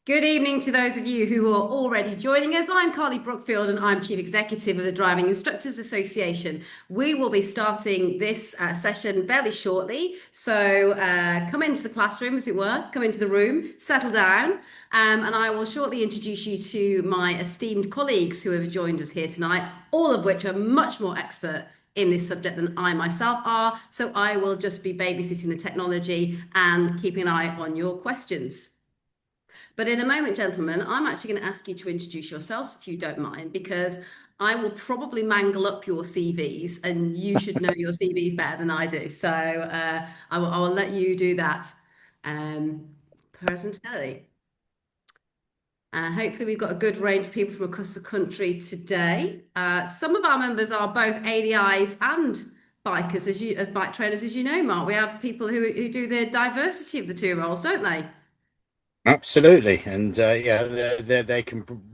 Good evening to those of you who are already joining us. I'm Carly Brookfield and I'm Chief Executive of the Driving Instructors Association. We will be starting this session fairly shortly. So come into the classroom, as it were, come into the room, settle down, and I will shortly introduce you to my esteemed colleagues who have joined us here tonight, all of which are much more expert in this subject than I myself are. So I will just be babysitting the technology and keeping an eye on your questions. But in a moment, gentlemen, I'm actually going to ask you to introduce yourselves, if you don't mind, because I will probably mangle up your CVs and you should know your CVs better than I do. So I will let you do that. Personally. Hopefully we've got a good range of people from across the country today. Some of our members are both ADIs and bikers, as bike trainers, as you know, Mark. We have people who do the diversity of the two roles, don't they? Absolutely, and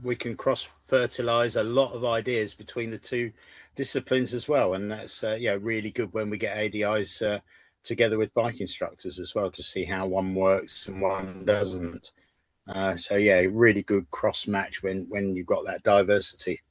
we can cross fertilize a lot of ideas between the two disciplines as well, and that's really good when we get ADIs together with bike instructors as well to see how one works and one doesn't. Really good cross match when you've got that diversity.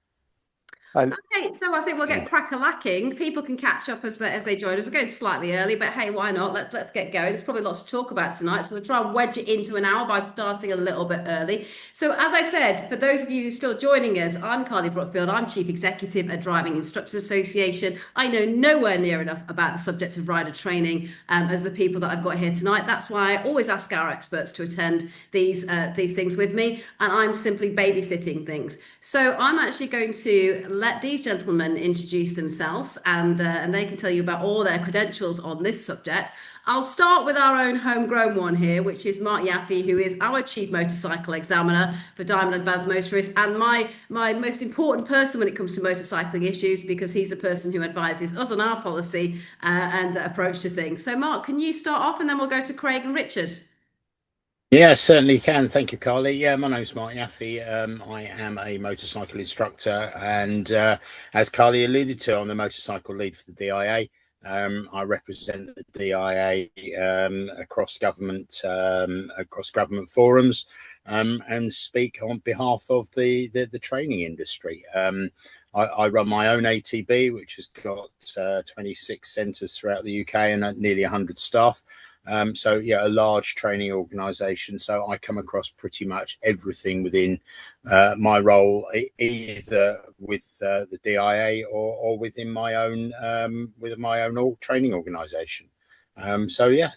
Okay, so I think we'll get crack-a-lacking. People can catch up as they join us. We're going slightly early, but hey, why not? Let's get going. There's probably lots to talk about tonight, so we'll try and wedge it into an hour by starting a little bit early. So, as I said, for those of you who are still joining us, I'm Carly Brookfield. I'm Chief Executive at Driving Instructors Association. I know nowhere near enough about the subject of rider training as the people that I've got here tonight. That's why I always ask our experts to attend these things with me, and I'm simply babysitting things. So, I'm actually going to let these gentlemen introduce themselves and they can tell you about all their credentials on this subject. I'll start with our own homegrown one here, which is Mark Jaffe, who is our Chief Motorcycle Examiner for Diamond Advanced Motorists and my most important person when it comes to motorcycling issues, because he's the person who advises us on our policy and approach to things. So Mark, can you start off and then we'll go to Craig and Richard? Yeah, certainly can. Thank you, Carly. Yeah, my name's Mark Jaffe. I am a motorcycle instructor, and as Carly alluded to, I'm the motorcycle lead for the DIA. I represent the DIA across government forums, and speak on behalf of the training industry. I run my own ATB, which has got 26 centres throughout the UK and nearly 100 staff. A large training organization. So I come across pretty much everything within my role, either with the DIA or within my own training organization. A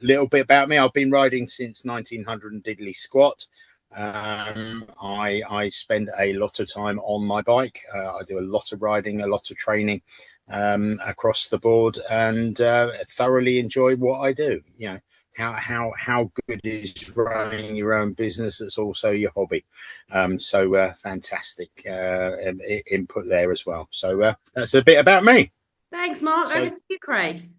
little bit about me. I've been riding since 1900 and diddly squat. I spend a lot of time on my bike. I do a lot of riding, a lot of training across the board, and thoroughly enjoy what I do. You know, how good is running your own business that's also your hobby. Fantastic input there as well. So that's a bit about me. Thanks, Mark. Over to you, Craig.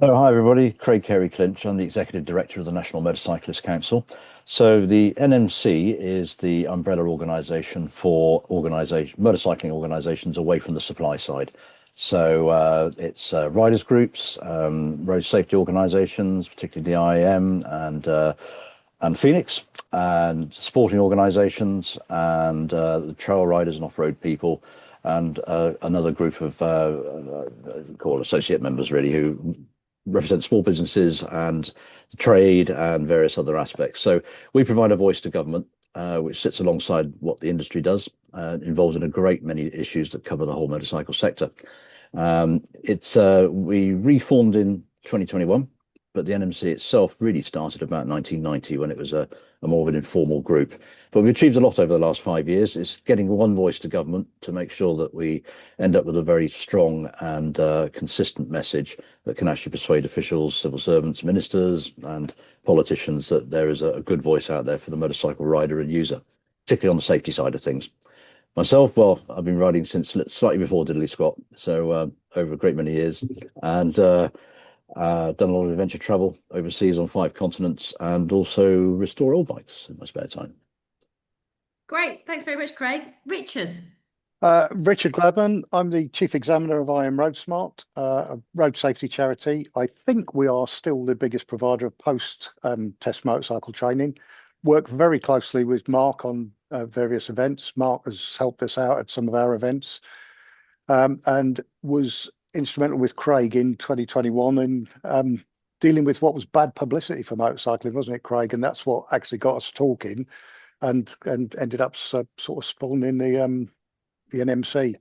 Oh, hi, everybody. Craig Carey-Clinch. I'm the Executive Director of the National Motorcyclist Council. So the NMC is the umbrella organisation for motorcycling organisations away from the supply side. So it's riders groups, road safety organisations, particularly the IAM and Phoenix, and sporting organisations, and the trail riders and off-road people, and another group of called associate members, really, who represent small businesses and trade and various other aspects. So we provide a voice to government, which sits alongside what the industry does, involved in a great many issues that cover the whole motorcycle sector. We reformed in 2021, but the NMC itself really started about 1990 when it was a more of an informal group. But we've achieved a lot over the last 5 years. It's getting one voice to government to make sure that we end up with a very strong and consistent message that can actually persuade officials, civil servants, ministers, and politicians that there is a good voice out there for the motorcycle rider and user, particularly on the safety side of things. Myself, well, I've been riding since slightly before diddly squat, so over a great many years, and done a lot of adventure travel overseas on 5 continents, and also restore old bikes in my spare time. Great, thanks very much, Craig. Richard. Richard Gladman. I'm the Chief Examiner of RoadSmart, a road safety charity. I think we are still the biggest provider of post-test motorcycle training. work very closely with Mark on various events. Mark has helped us out at some of our events, and was instrumental with Craig in 2021 in dealing with what was bad publicity for motorcycling, wasn't it, Craig? And that's what actually got us talking, and ended up sort of spawning the NMC.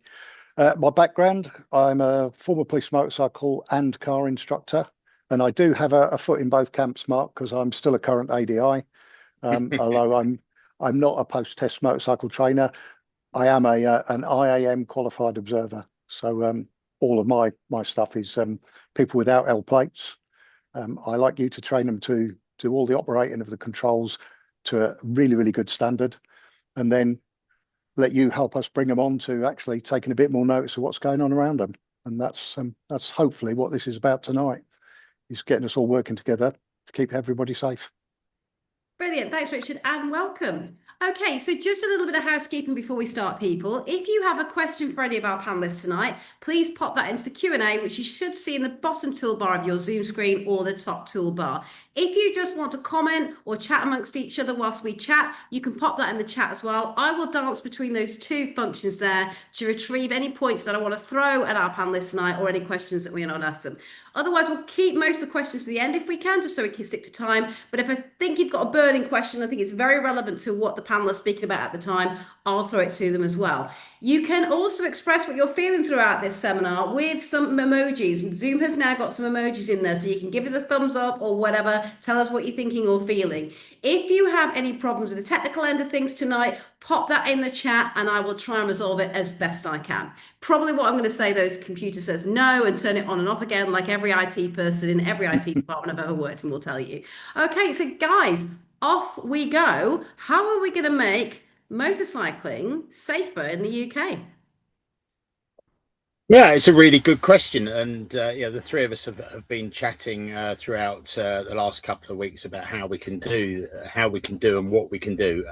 My background, I'm a former police motorcycle and car instructor, and I do have a foot in both camps, Mark, because I'm still a current ADI. Although I'm not a post-test motorcycle trainer, I am an IAM qualified observer. So all of my stuff is people without L plates. I like you to train them to do all the operating of the controls to a really, really good standard, and then let you help us bring them on to actually taking a bit more notice of what's going on around them. And that's hopefully what this is about tonight, is getting us all working together to keep everybody safe. Brilliant. Thanks, Richard, and welcome. Okay, so just a little bit of housekeeping before we start, people. If you have a question for any of our panelists tonight, please pop that into the Q&A, which you should see in the bottom toolbar of your Zoom screen or the top toolbar. If you just want to comment or chat amongst each other whilst we chat, you can pop that in the chat as well. I will dance between those two functions there to retrieve any points that I want to throw at our panelists tonight or any questions that we are not asked them. Otherwise, we'll keep most of the questions to the end if we can, just so we can stick to time. But if I think you've got a burning question, I think it's very relevant to what the panel are speaking about at the time, I'll throw it to them as well. You can also express what you're feeling throughout this seminar with some emojis. Zoom has now got some emojis in there, so you can give us a thumbs up or whatever, tell us what you're thinking or feeling. If you have any problems with the technical end of things tonight, pop that in the chat and I will try and resolve it as best I can. Probably what I'm going to say, those computer says no and turn it on and off again, like every IT person in every IT department I've ever worked in will tell you. Okay, so guys, off we go. How are we going to make motorcycling safer in the UK? Yeah, it's a really good question, and the three of us have been chatting throughout the last couple of weeks about how we can do and what we can do.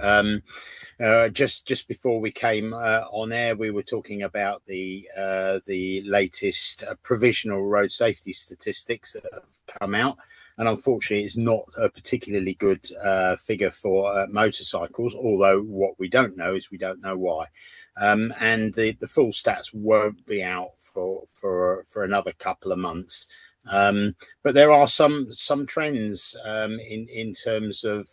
Just before we came on air, we were talking about the latest provisional road safety statistics that have come out, and unfortunately, it's not a particularly good figure for motorcycles. Although what we don't know is we don't know why. And the full stats won't be out for another couple of months. But there are some trends in terms of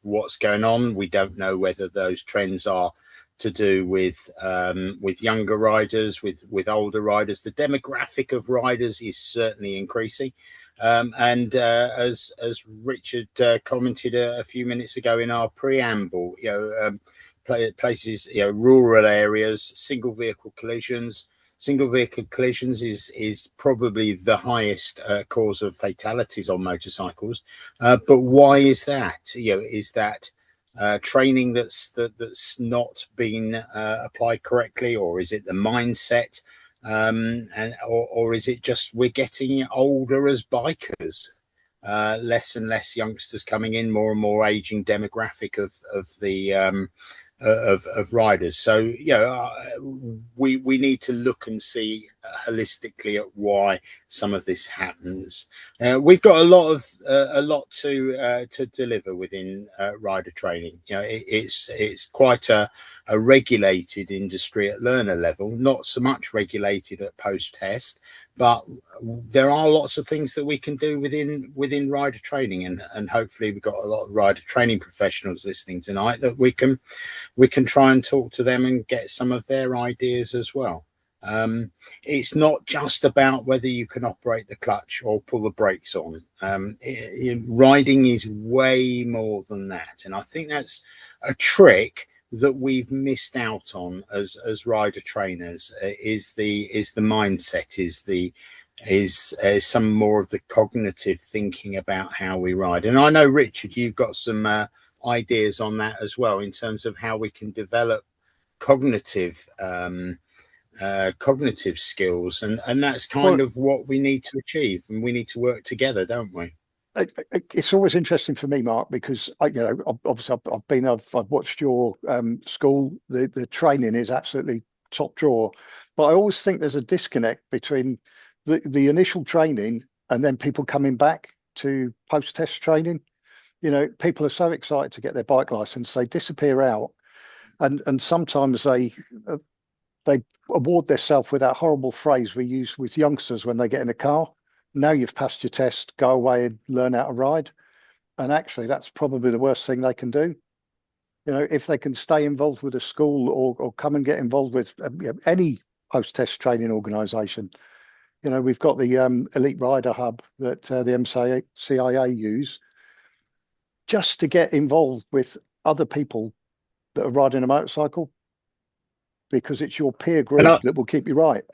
what's going on. We don't know whether those trends are to do with younger riders, with older riders. The demographic of riders is certainly increasing. And as Richard commented a few minutes ago in our preamble, places, rural areas, single vehicle collisions is probably the highest cause of fatalities on motorcycles. But why is that? Is that training that's not been applied correctly, or is it the mindset, or is it just we're getting older as bikers? Less and less youngsters coming in, more and more aging demographic of riders. So we need to look and see holistically at why some of this happens. We've got a lot to deliver within rider training. It's quite a regulated industry at learner level, not so much regulated at post test, but there are lots of things that we can do within rider training, and hopefully we've got a lot of rider training professionals listening tonight that we can try and talk to them and get some of their ideas as well. It's not just about whether you can operate the clutch or pull the brakes on. Riding is way more than that, and I think that's a trick that we've missed out on as rider trainers. Is the mindset, is some more of the cognitive thinking about how we ride. And I know, Richard, you've got some ideas on that as well, in terms of how we can develop cognitive skills, and that's kind of what we need to achieve, and we need to work together, don't we? It's always interesting for me, Mark, because obviously I've watched your school. The training is absolutely top drawer, but I always think there's a disconnect between the initial training and then people coming back to post-test training. people are so excited to get their bike license, they disappear out, and sometimes they award themselves with that horrible phrase we use with youngsters when they get in a car. Now you've passed your test, go away and learn how to ride. And actually, that's probably the worst thing they can do. If they can stay involved with a school or come and get involved with any post-test training organisation. We've got the Elite Rider Hub that the MCIA use just to get involved with other people that are riding a motorcycle, because it's your peer group that will keep you right.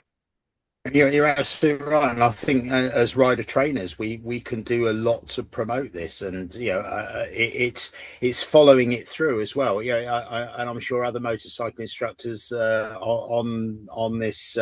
You're absolutely right, and I think as rider trainers, we can do a lot to promote this, and it's following it through as well. And I'm sure other motorcycle instructors on this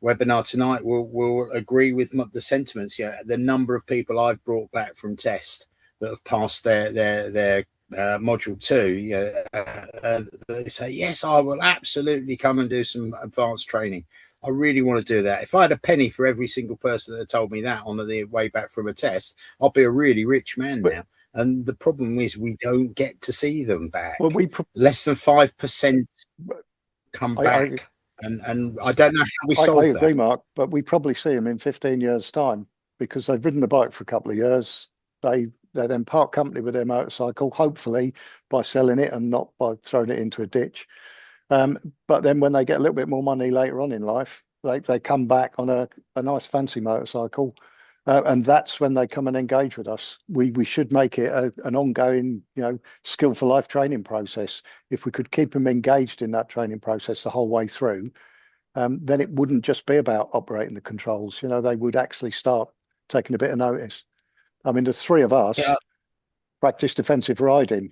webinar tonight will agree with the sentiments. The number of people I've brought back from test that have passed their module 2, they say, yes, I will absolutely come and do some advanced training. I really want to do that. If I had a penny for every single person that told me that on the way back from a test, I'll be a really rich man now. And the problem is we don't get to see them back. Well, less than 5% come back. And I don't know how we solve that. I agree, Mark, but we probably see them in 15 years' time, because they've ridden the bike for a couple of years. They then part company with their motorcycle, hopefully by selling it and not by throwing it into a ditch. But then when they get a little bit more money later on in life, they come back on a nice fancy motorcycle, and that's when they come and engage with us. We should make it an ongoing, skill for life training process. If we could keep them engaged in that training process the whole way through, then it wouldn't just be about operating the controls. They would actually start taking a bit of notice. I mean, the three of us practice defensive riding.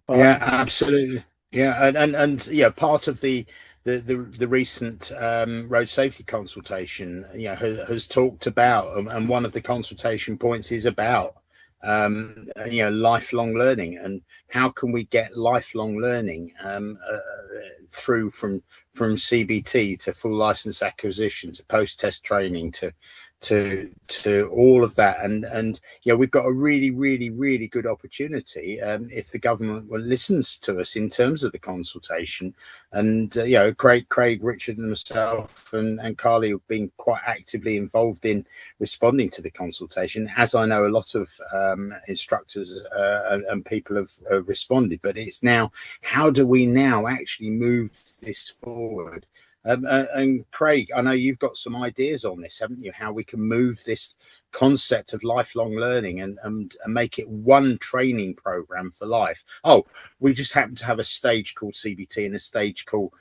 Yeah, absolutely. Yeah, and part of the recent road safety consultation, has talked about, and one of the consultation points is about lifelong learning, and how can we get lifelong learning through from CBT to full license acquisition to post-test training to all of that, and we've got a really good opportunity if the government listens to us in terms of the consultation. And Craig, Richard and myself and Carly have been quite actively involved in responding to the consultation, as I know a lot of instructors and people have responded. But it's now, how do we now actually move this forward? And Craig, I know you've got some ideas on this, haven't you? How we can move this concept of lifelong learning and make it one training program for life. Oh, we just happen to have a stage called CBT and a stage called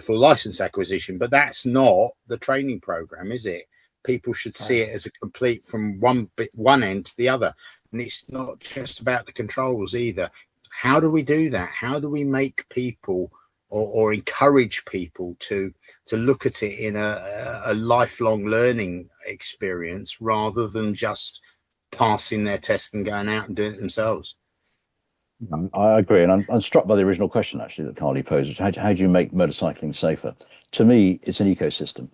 full license acquisition, but that's not the training program, is it? People should see it as a complete from one end to the other, and it's not just about the controls either. How do we do that? How do we make people or encourage people to look at it in a lifelong learning experience, rather than just passing their test and going out and doing it themselves? I agree, and I'm struck by the original question actually that Carly posed. How do you make motorcycling safer? To me, it's an ecosystem.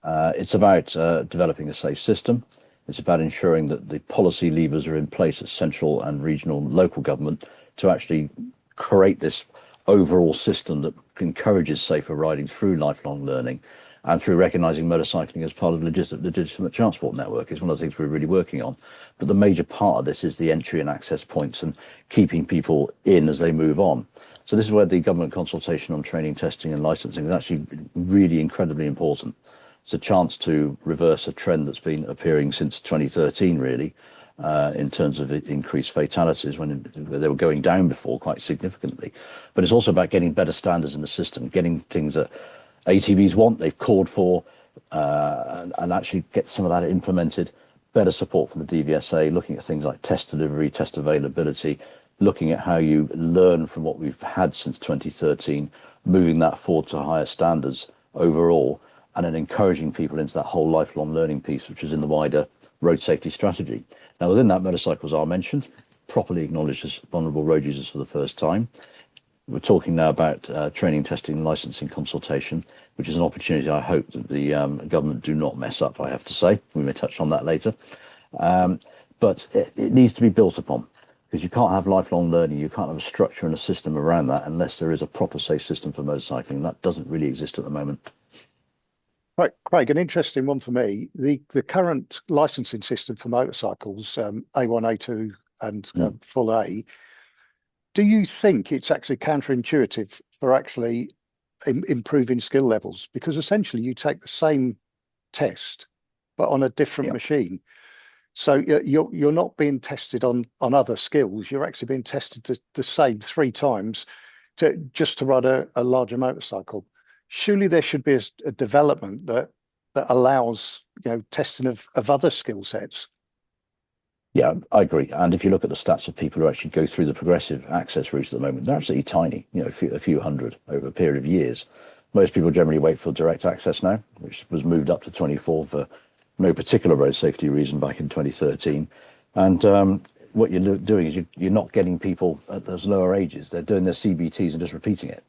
It's about developing a safe system. It's about ensuring that the policy levers are in place at central and regional and local government to actually create this overall system that encourages safer riding through lifelong learning, and through recognising motorcycling as part of the legitimate transport network is one of the things we're really working on. But the major part of this is the entry and access points and keeping people in as they move on. So this is where the government consultation on training, testing and licensing is actually really incredibly important. It's a chance to reverse a trend that's been appearing since 2013, really, in terms of increased fatalities when they were going down before quite significantly. But it's also about getting better standards in the system, getting things that ATVs want, they've called for, and actually get some of that implemented. Better support from the DVSA, looking at things like test delivery, test availability, looking at how you learn from what we've had since 2013, moving that forward to higher standards overall, and then encouraging people into that whole lifelong learning piece, which is in the wider road safety strategy. Now, within that, motorcycles are mentioned, properly acknowledged as vulnerable road users for the first time. We're talking now about training, testing, and licensing consultation, which is an opportunity I hope that the government do not mess up, I have to say. We may touch on that later. But it needs to be built upon. because you can't have lifelong learning. You can't have a structure and a system around that unless there is a proper safe system for motorcycling. That doesn't really exist at the moment. Right, Craig, an interesting one for me. The current licensing system for motorcycles, A1, A2, and full A. Do you think it's actually counterintuitive for actually improving skill levels? Because essentially you take the same test, but on a different machine. So you're not being tested on other skills. You're actually being tested the same 3 times just to ride a larger motorcycle. Surely there should be a development that allows testing of other skill sets. Yeah, I agree. And if you look at the stats of people who actually go through the progressive access routes at the moment, they're absolutely tiny, a few hundred over a period of years. Most people generally wait for direct access now, which was moved up to 24 for no particular road safety reason back in 2013. And what you're doing is you're not getting people at those lower ages. They're doing their CBTs and just repeating it.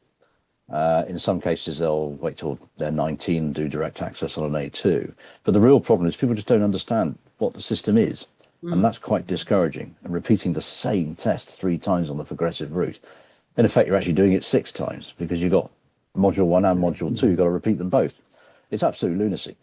In some cases, they'll wait till they're 19 and do direct access on an A2. But the real problem is people just don't understand what the system is. And that's quite discouraging. And repeating the same test 3 times on the progressive route, in effect, you're actually doing it 6 times because you've got module 1 and module 2. You've got to repeat them both. It's absolute lunacy.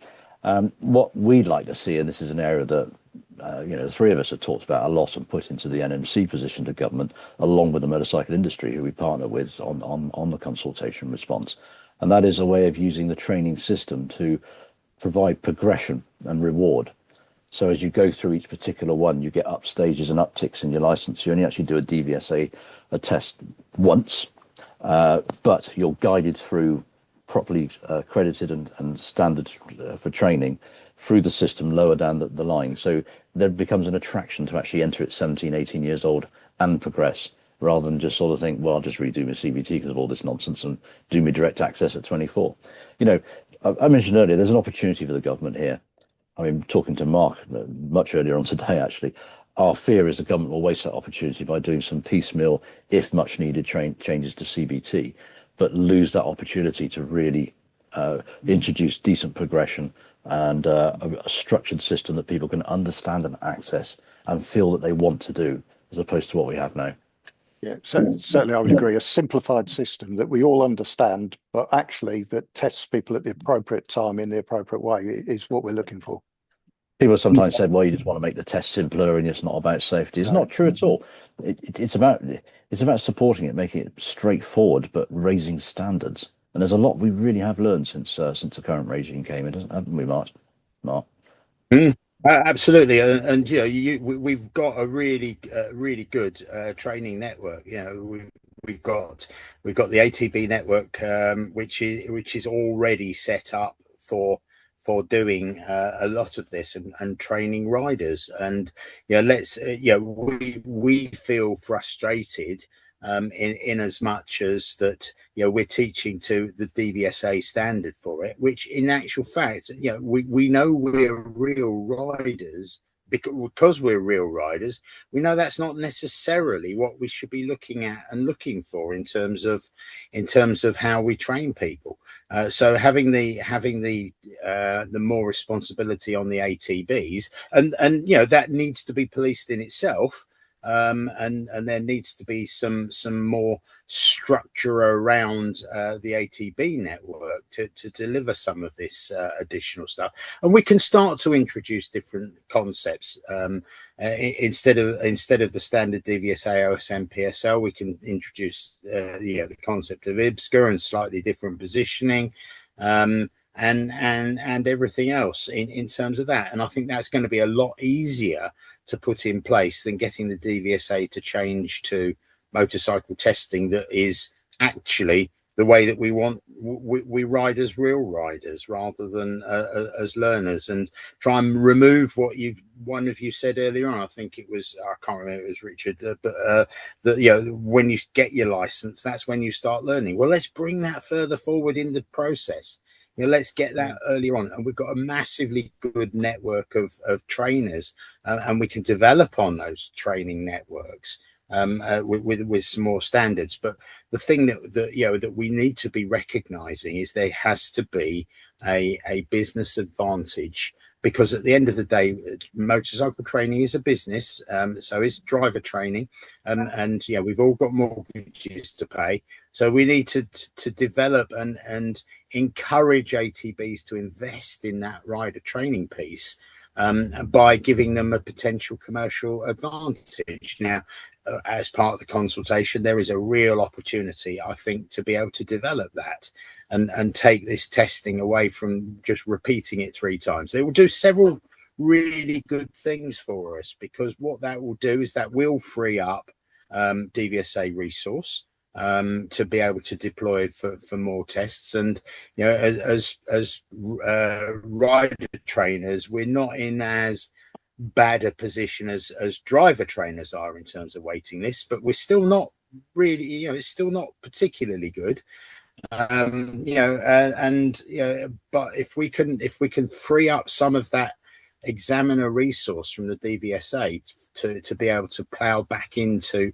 What we'd like to see, and this is an area that the 3 of us have talked about a lot and put into the NMC position to government, along with the motorcycle industry, who we partner with on the consultation response, and that is a way of using the training system to provide progression and reward. So as you go through each particular one, you get up stages and upticks in your license. You only actually do a DVSA test once, but you're guided through properly accredited and standards for training through the system lower down the line. So there becomes an attraction to actually enter at 17, 18 years old and progress, rather than just sort of think, well, I'll just redo my CBT because of all this nonsense and do my direct access at 24. I mentioned earlier, there's an opportunity for the government here. I mean, talking to Mark much earlier on today, actually, our fear is the government will waste that opportunity by doing some piecemeal, if much needed, changes to CBT, but lose that opportunity to really introduce decent progression and a structured system that people can understand and access and feel that they want to do, as opposed to what we have now. Yeah, so certainly I would agree. A simplified system that we all understand, but actually that tests people at the appropriate time in the appropriate way is what we're looking for. People sometimes said, well, you just want to make the test simpler and it's not about safety. It's not true at all. It's about supporting it, making it straightforward, but raising standards. And there's a lot we really have learned since the current regime came in, haven't we, Mark? Absolutely, and we've got a really good training network. We've got the ATB network, which is already set up for doing a lot of this and training riders. And we feel frustrated in as much as that we're teaching to the DVSA standard for it, which in actual fact we know we're real riders. Because we're real riders, we know that's not necessarily what we should be looking at and looking for in terms of how we train people. So having the more responsibility on the ATBs, and that needs to be policed in itself. And there needs to be some more structure around the ATB network to deliver some of this additional stuff, and we can start to introduce different concepts. Instead of the standard DVSA, OSM, PSL, we can introduce the concept of IBSCA and slightly different positioning. And everything else in terms of that. And I think that's going to be a lot easier to put in place than getting the DVSA to change to motorcycle testing that is actually the way that we want we ride as real riders rather than as learners, and try and remove what one of you said earlier on. I think it was, I can't remember, it was Richard, but that when you get your license, that's when you start learning. Well, let's bring that further forward in the process. Let's get that earlier on, and we've got a massively good network of trainers, and we can develop on those training networks with some more standards. But the thing that we need to be recognizing is there has to be a business advantage because at the end of the day, motorcycle training is a business, so is driver training, and yeah, we've all got mortgages to pay, so we need to develop and encourage ATBs to invest in that rider training piece, by giving them a potential commercial advantage. Now, as part of the consultation, there is a real opportunity, I think, to be able to develop that and take this testing away from just repeating it 3 times. It will do several really good things for us, because what that will do is that will free up DVSA resource to be able to deploy for more tests. And you know, as rider trainers, we're not in as bad a position as driver trainers are in terms of waiting lists, but we're still not really, you know, it's still not particularly good. You know, and you know, but if we can free up some of that examiner resource from the DVSA to be able to plow back into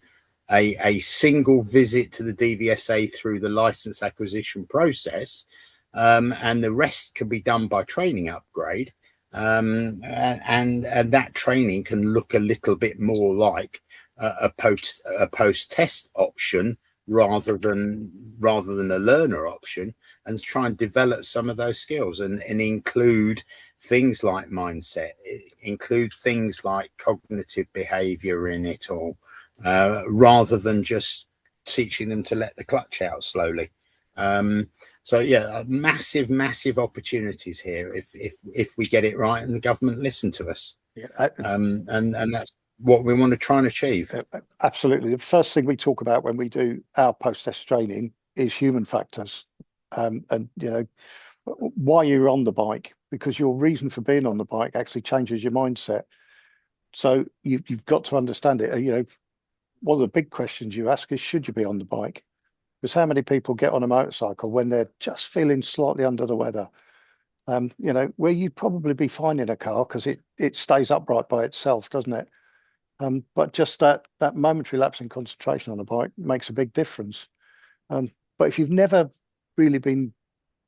a single visit to the DVSA through the license acquisition process, and the rest can be done by training upgrade, and that training can look a little bit more like a post test option rather than a learner option, and try and develop some of those skills and include things like mindset, include things like cognitive behavior in it all, rather than just teaching them to let the clutch out slowly. So yeah, massive opportunities here if we get it right and the government listen to us. Yeah, and that's what we want to try and achieve. Absolutely. The first thing we talk about when we do our post-test training is human factors, and you know, why you're on the bike, because your reason for being on the bike actually changes your mindset. So you've got to understand it. You know, one of the big questions you ask is, should you be on the bike? Because how many people get on a motorcycle when they're just feeling slightly under the weather? You know, where you'd probably be fine in a car because it stays upright by itself, doesn't it? But just that momentary lapse in concentration on a bike makes a big difference. But if you've never really been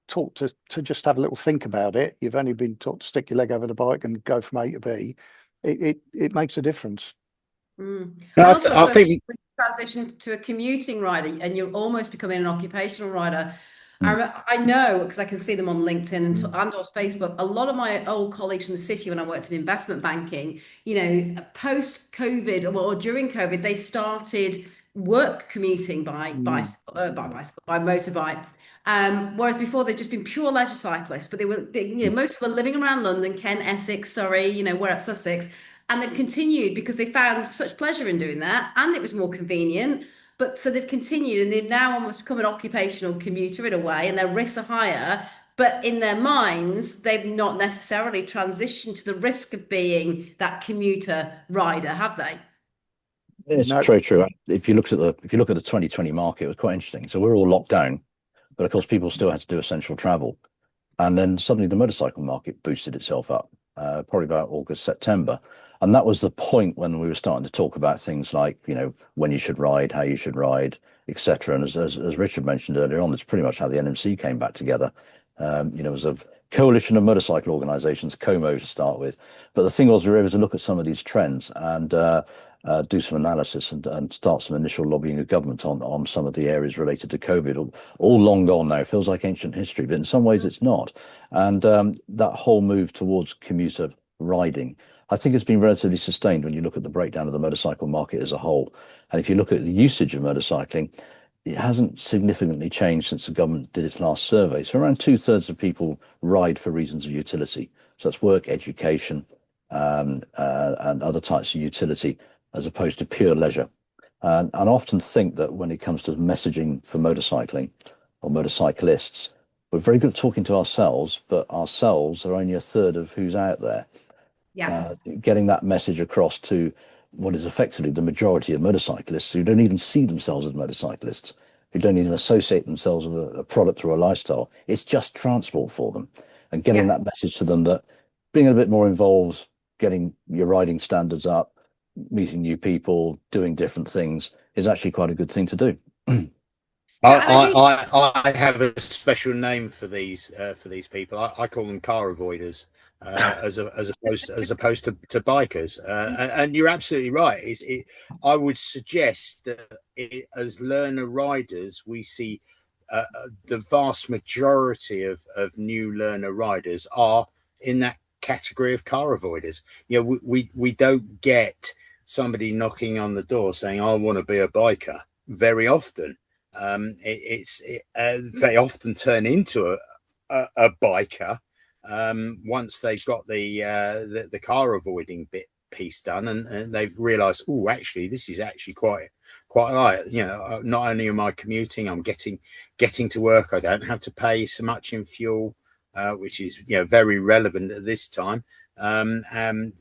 taught to just have a little think about it, you've only been taught to stick your leg over the bike and go from A to B, it makes a difference. No, I think transition to a commuting rider and you're almost becoming an occupational rider. I know, because I can see them on LinkedIn and on Facebook, a lot of my old colleagues from the city when I worked in investment banking, you know, post COVID or during COVID, they started work commuting by motorbike. Whereas before they'd just been pure leisure cyclists, but you know, most of them were living around London, Kent, Essex, Surrey, you know, where up Sussex. And they've continued because they found such pleasure in doing that, and it was more convenient. But so they've continued, and they've now almost become an occupational commuter in a way, and their risks are higher. But in their minds, they've not necessarily transitioned to the risk of being that commuter rider, have they? It's true. If you look at the 2020 market, it was quite interesting. So we're all locked down, but of course people still had to do essential travel, and then suddenly the motorcycle market boosted itself up, probably about August, September. And that was the point when we were starting to talk about things like, you know, when you should ride, how you should ride, etc. And as Richard mentioned earlier on, it's pretty much how the NMC came back together. You know, as a coalition of motorcycle organisations, COMO to start with. But the thing was, we were able to look at some of these trends and do some analysis and start some initial lobbying of government on some of the areas related to COVID. All long gone now. Feels like ancient history, but in some ways it's not. And that whole move towards commuter riding, I think it's been relatively sustained when you look at the breakdown of the motorcycle market as a whole. And if you look at the usage of motorcycling, it hasn't significantly changed since the government did its last survey. So around 2/3 of people ride for reasons of utility. So that's work, education, and other types of utility, as opposed to pure leisure. And I often think that when it comes to messaging for motorcycling or motorcyclists, we're very good at talking to ourselves, but ourselves are only 1/3 of who's out there. Yeah. Getting that message across to what is effectively the majority of motorcyclists who don't even see themselves as motorcyclists, who don't even associate themselves with a product or a lifestyle. It's just transport for them. And getting that message to them that being a bit more involved, getting your riding standards up, meeting new people, doing different things is actually quite a good thing to do. I have a special name for these people. I call them car avoiders. as opposed to bikers. And you're absolutely right. I would suggest that as learner riders, we see the vast majority of new learner riders are in that category of car avoiders. You know, we don't get somebody knocking on the door saying, "I want to be a biker," very often. They often turn into a biker once they've got the car avoiding piece done, and they've realised, oh, actually, this is actually quite light. You know, not only am I commuting, I'm getting to work. I don't have to pay so much in fuel, which is, you know, very relevant at this time. And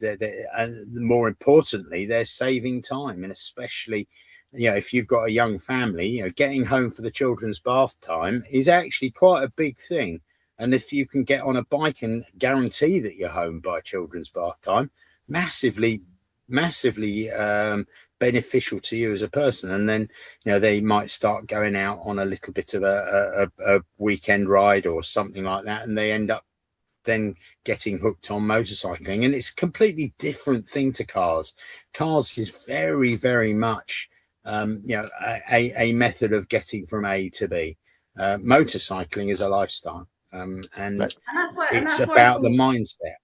more importantly, they're saving time, and especially, you know, if you've got a young family, you know, getting home for the children's bath time is actually quite a big thing. And if you can get on a bike and guarantee that you're home by children's bath time, massively beneficial to you as a person. And then, you know, they might start going out on a little bit of a weekend ride or something like that, and they end up then getting hooked on motorcycling. And it's a completely different thing to cars. Cars is very, very much you know, a method of getting from A to B. Motorcycling is a lifestyle, and it's about the mindset.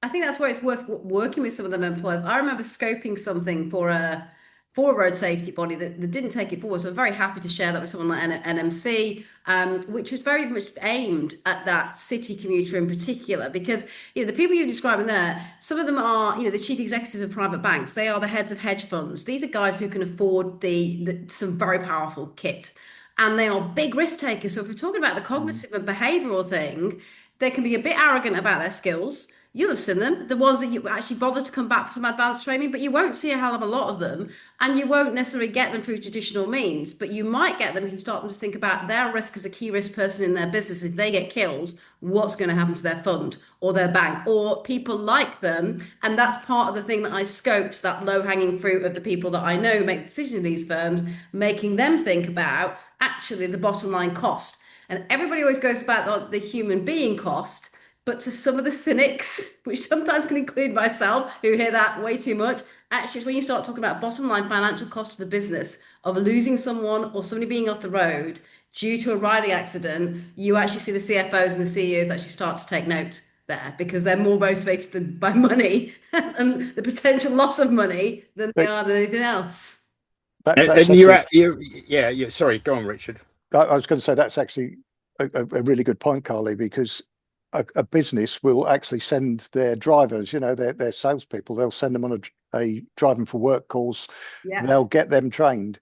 I think that's where it's worth working with some of them employers. I remember scoping something for a road safety body that didn't take it forward. So I'm very happy to share that with someone like NMC, which was very much aimed at that city commuter in particular, because, you know, the people you're describing there, some of them are, you know, the chief executives of private banks. They are the heads of hedge funds. These are guys who can afford some very powerful kit, and they are big risk takers. So if we're talking about the cognitive and behavioral thing, they can be a bit arrogant about their skills. You'll have seen them, the ones that you actually bother to come back for some advanced training, but you won't see a hell of a lot of them, and you won't necessarily get them through traditional means, but you might get them if you start to think about their risk as a key risk person in their business. If they get killed, what's going to happen to their fund or their bank or people like them? And that's part of the thing that I scoped for that low-hanging fruit of the people that I know make decisions in these firms, making them think about actually the bottom line cost. And everybody always goes about the human being cost, but to some of the cynics, which sometimes can include myself, who hear that way too much, actually it's when you start talking about bottom line financial cost to the business of losing someone or somebody being off the road due to a riding accident, you actually see the CFOs and the CEOs actually start to take note there, because they're more motivated by money and the potential loss of money than they are than anything else. Sorry, go on, Richard. I was going to say that's actually a really good point, Carly, because a business will actually send their drivers, you know, their salespeople, they'll send them on a driving for work course. Yeah. They'll get them trained.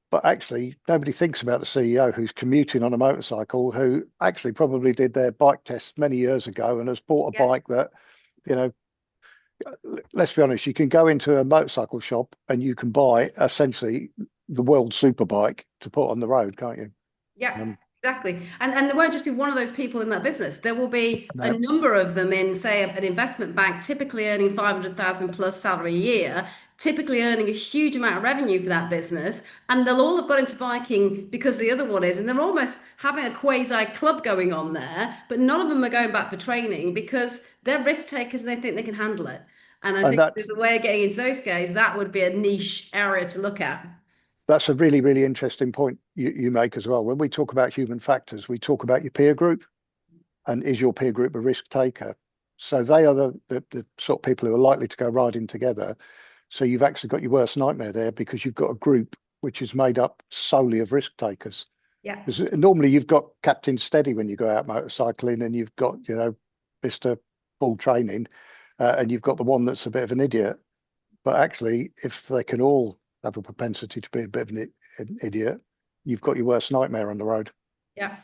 But actually, nobody thinks about the CEO who's commuting on a motorcycle, who actually probably did their bike test many years ago and has bought a bike that, you know, let's be honest, you can go into a motorcycle shop and you can buy essentially the world superbike to put on the road, can't you? Yeah. Exactly. And there won't just be one of those people in that business. There will be a number of them in, say, an investment bank, typically earning 500,000 plus salary a year, typically earning a huge amount of revenue for that business. And they'll all have got into biking because the other one is, and they're almost having a quasi club going on there, but none of them are going back for training because they're risk takers and they think they can handle it. And I think there's a way of getting into those guys, that would be a niche area to look at. That's a really, really interesting point you make as well. When we talk about human factors, we talk about your peer group, and is your peer group a risk taker? So they are the sort of people who are likely to go riding together. So you've actually got your worst nightmare there, because you've got a group which is made up solely of risk takers. Yeah. Because normally you've got Captain Steady when you go out motorcycling, and you've got, you know, Mr. Full Training, and you've got the one that's a bit of an idiot. But actually, if they can all have a propensity to be a bit of an idiot, you've got your worst nightmare on the road. Yeah.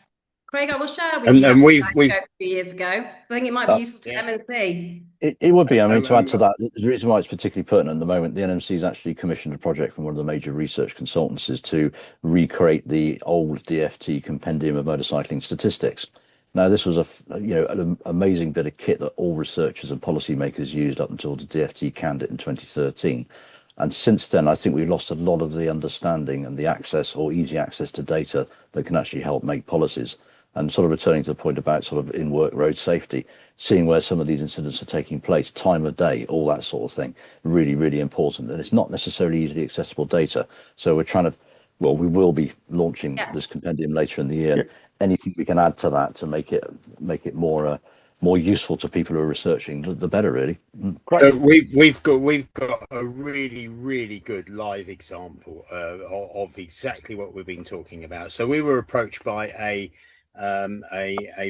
Craig, I will share with you and we've a few years ago. I think it might be useful to NMC. It would be. I mean, to add to that, the reason why it's particularly pertinent at the moment, the NMC has actually commissioned a project from one of the major research consultancies to recreate the old DFT compendium of motorcycling statistics. Now, this was an amazing bit of kit that all researchers and policymakers used up until the DFT canned it in 2013. And since then, I think we've lost a lot of the understanding and the access or easy access to data that can actually help make policies. And sort of returning to the point about sort of in-work road safety, seeing where some of these incidents are taking place, time of day, all that sort of thing, really, really important. And it's not necessarily easily accessible data. So we're trying to, well, we will be launching this compendium later in the year. Yeah. Anything we can add to that to make it more useful to people who are researching, the better, really. So we've got a really good live example of exactly what we've been talking about. So we were approached by a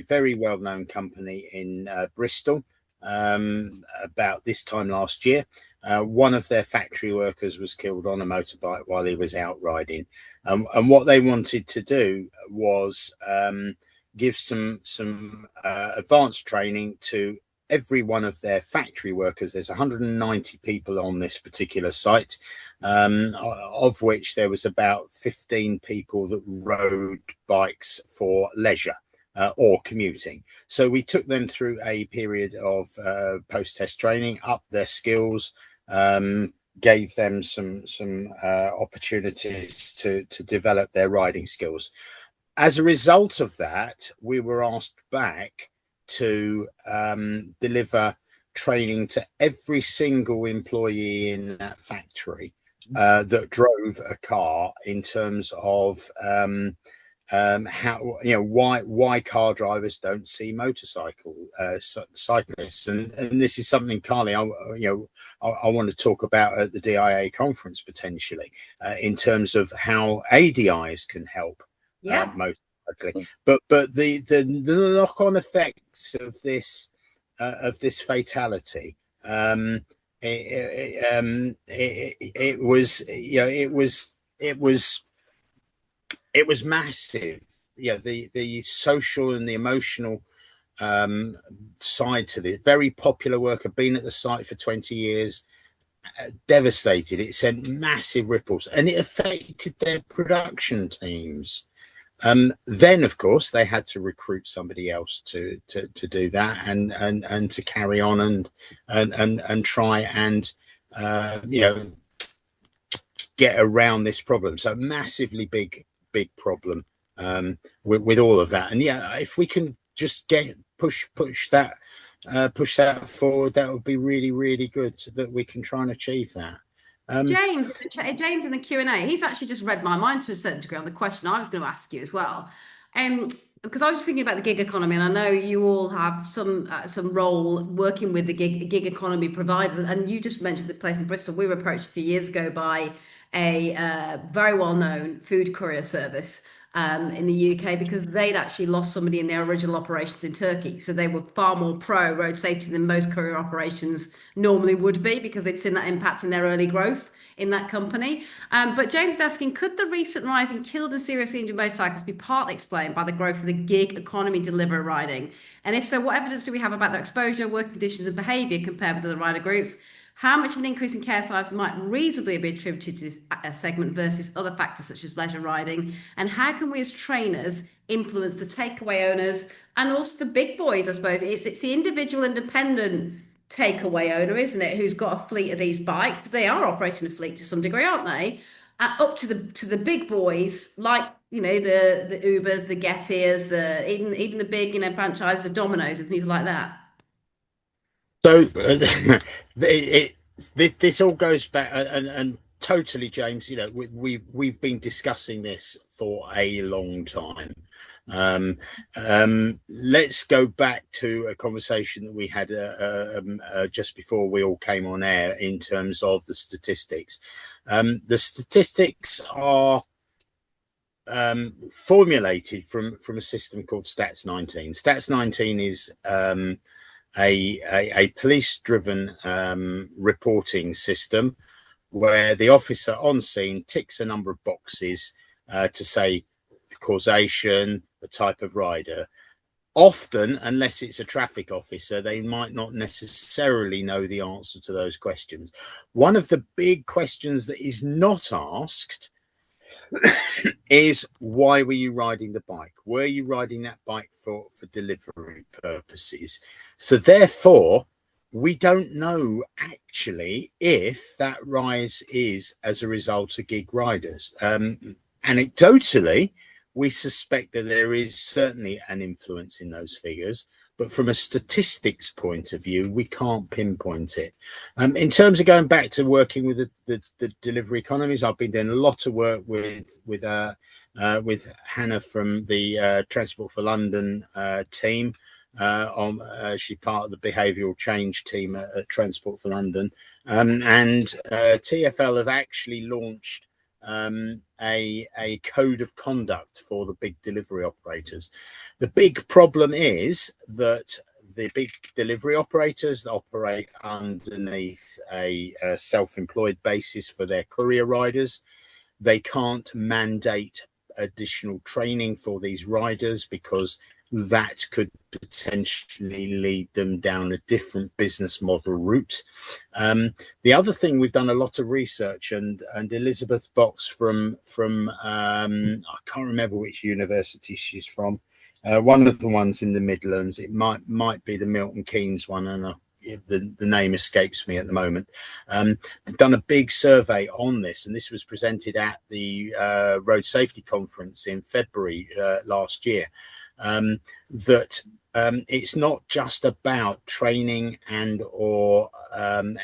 very well-known company in Bristol about this time last year. One of their factory workers was killed on a motorbike while he was out riding, and what they wanted to do was give some advanced training to every one of their factory workers. There's 190 people on this particular site, of which there was about 15 people that rode bikes for leisure or commuting. So we took them through a period of post-test training, up their skills, gave them some opportunities to develop their riding skills. As a result of that, we were asked back to deliver training to every single employee in that factory that drove a car, in terms of how, why car drivers don't see motorcycle cyclists, and this is something, Carly, I want to talk about at the DIA conference potentially, in terms of how ADIs can help motorcycling, but the knock-on effects of this fatality, it was massive. The social and the emotional side to this. Very popular worker, been at the site for 20 years, devastated. It sent massive ripples, and it affected their production teams. Then, of course, they had to recruit somebody else to do that, and to carry on and try and get around this problem. So massively big problem with all of that. And if we can just push that forward, that would be really good, so that we can try and achieve that. James in the Q&A, he's actually just read my mind to a certain degree on the question I was going to ask you as well. Because I was just thinking about the gig economy, and I know you all have some role working with the gig economy providers, and you just mentioned the place in Bristol. We were approached a few years ago by a very well-known food courier service in the UK, because they'd actually lost somebody in their original operations in Turkey. So they were far more pro road safety than most courier operations normally would be, because they'd seen that impact in their early growth in that company. But James is asking, could the recent rise in killed and seriously injured motorcyclists be partly explained by the growth of the gig economy delivery riding? And if so, what evidence do we have about their exposure, work conditions and behaviour compared with other rider groups? How much of an increase in care size might reasonably be attributed to this segment versus other factors such as leisure riding? And how can we as trainers influence the takeaway owners and also the big boys, I suppose? It's the individual independent takeaway owner, isn't it, who's got a fleet of these bikes, because they are operating a fleet to some degree, aren't they? Up to the big boys, like the Ubers, the Gettiers, even the big franchises, the Domino's and people like that. So this all goes back, and totally, James. We've been discussing this for a long time. Let's go back to a conversation that we had just before we all came on air, in terms of the statistics. The statistics are formulated from a system called Stats 19. Stats 19 is a police-driven reporting system, where the officer on scene ticks a number of boxes to say the causation, the type of rider. Often, unless it's a traffic officer, they might not necessarily know the answer to those questions. One of the big questions that is not asked is, why were you riding the bike? Were you riding that bike for delivery purposes? So therefore, we don't know actually if that rise is as a result of gig riders. Anecdotally, we suspect that there is certainly an influence in those figures. But from a statistics point of view, we can't pinpoint it. In terms of going back to working with the delivery economies, I've been doing a lot of work with Hannah from the Transport for London team. She's part of the behavioural change team at Transport for London, and TfL have actually launched a code of conduct for the big delivery operators. The big problem is that the big delivery operators that operate underneath a self-employed basis for their courier riders, they can't mandate additional training for these riders because that could potentially lead them down a different business model route. The other thing, we've done a lot of research, and Elizabeth Box from I can't remember which university she's from, one of the ones in the Midlands. It might be the Milton Keynes one, and the name escapes me at the moment. They've done a big survey on this, and this was presented at the Road Safety Conference in February last year. That it's not just about training and or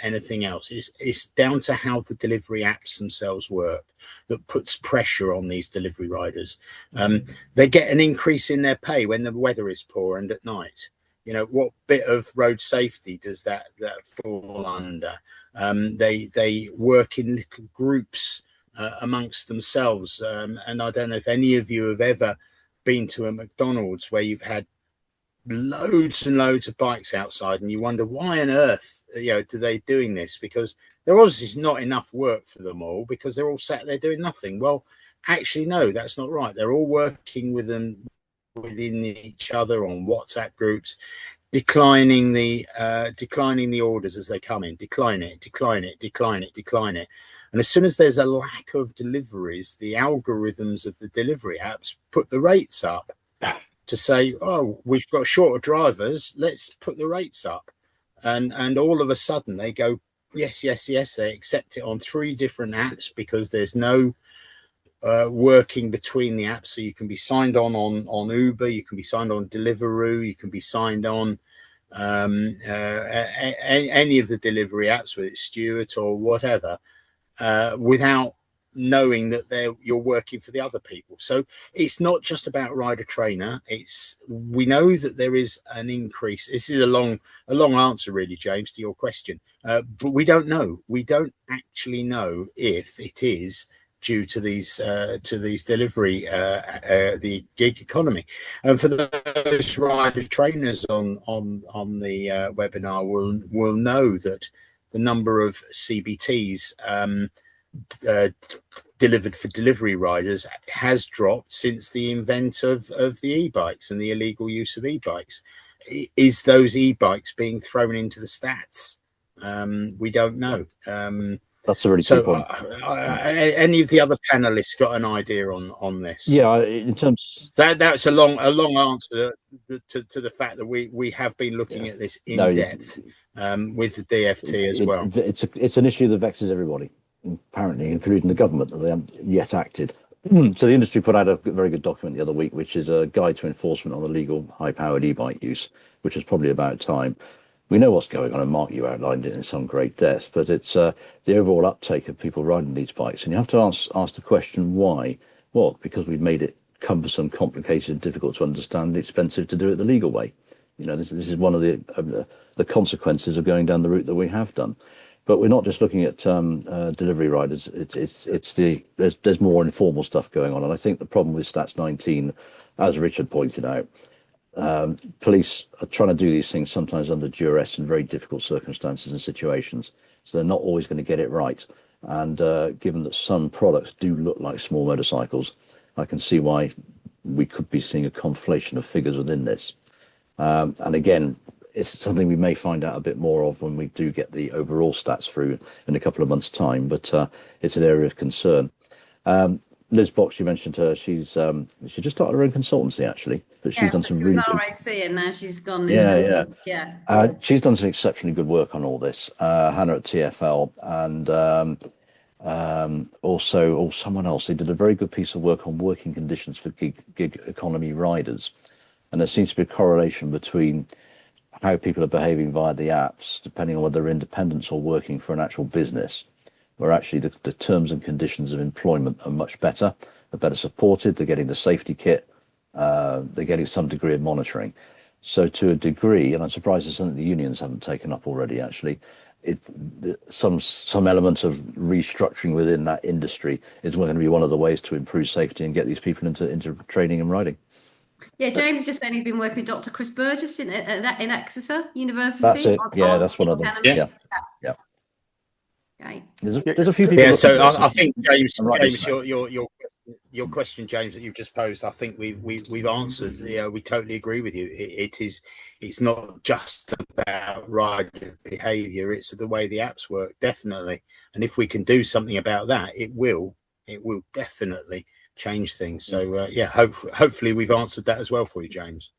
anything else. It's down to how the delivery apps themselves work that puts pressure on these delivery riders. They get an increase in their pay when the weather is poor and at night. You know, what bit of road safety does that fall under? They work in little groups amongst themselves, and I don't know if any of you have ever been to a McDonald's where you've had loads and loads of bikes outside, and you wonder why on earth, do they doing this? Because there obviously is not enough work for them all, because they're all sat there doing nothing. Well, actually, no, that's not right. They're all working within each other on WhatsApp groups, declining the orders as they come in. Decline it. And as soon as there's a lack of deliveries, the algorithms of the delivery apps put the rates up to say, oh, we've got shorter drivers, let's put the rates up. And all of a sudden they go, yes. They accept it on 3 different apps because there's no working between the apps. So you can be signed on Uber, you can be signed on Deliveroo, you can be signed on any of the delivery apps, whether it's Stewart or whatever, without knowing that you're working for the other people. So it's not just about rider trainer. We know that there is an increase. This is a long answer, really, James, to your question, but we don't know. We don't actually know if it is due to these delivery, the gig economy. And for those rider trainers on the webinar will know that the number of CBTs delivered for delivery riders has dropped since the invent of the e-bikes and the illegal use of e-bikes. Is those e-bikes being thrown into the stats? We don't know. That's a really good point. Any of the other panelists got an idea on this? Yeah, in terms that's a long answer to the fact that we have been looking at this in depth with the DFT as well. It's an issue that vexes everybody, apparently, including the government, that they haven't yet acted. So the industry put out a very good document the other week, which is a guide to enforcement on illegal high-powered e-bike use, which is probably about time. We know what's going on, and Mark, you outlined it in some great depth, but it's the overall uptake of people riding these bikes. And you have to ask the question, why? Well, because we've made it cumbersome, complicated, difficult to understand, expensive to do it the legal way. This is one of the consequences of going down the route that we have done. But we're not just looking at delivery riders. There's more informal stuff going on. And I think the problem with Stats 19, as Richard pointed out, police are trying to do these things sometimes under duress in very difficult circumstances and situations. So they're not always going to get it right. And given that some products do look like small motorcycles, I can see why we could be seeing a conflation of figures within this. And again, it's something we may find out a bit more of when we do get the overall stats through in a couple of months' time, but it's an area of concern. Liz Box, you mentioned her. She just started her own consultancy, actually, but she's done some really good... RAC, and now she's gone. She's done some exceptionally good work on all this. Hannah at TfL, and Also, or someone else, they did a very good piece of work on working conditions for gig economy riders. And there seems to be a correlation between how people are behaving via the apps, depending on whether they're independents or working for an actual business, where actually the terms and conditions of employment are much better. They're better supported. They're getting the safety kit. They're getting some degree of monitoring. So to a degree, and I'm surprised it's something the unions haven't taken up already, actually, some element of restructuring within that industry is going to be one of the ways to improve safety and get these people into training and riding. Yeah, James is just saying he's been working with Dr. Chris Burgess in Exeter University. That's it. Yeah, that's one of them. Yeah. Okay. There's a few people. Yeah, so I think James, your question, James, that you've just posed, I think we've answered. We totally agree with you. It's not just about rider behaviour; it's the way the apps work, definitely. And if we can do something about that, it will definitely change things. So hopefully we've answered that as well for you, James.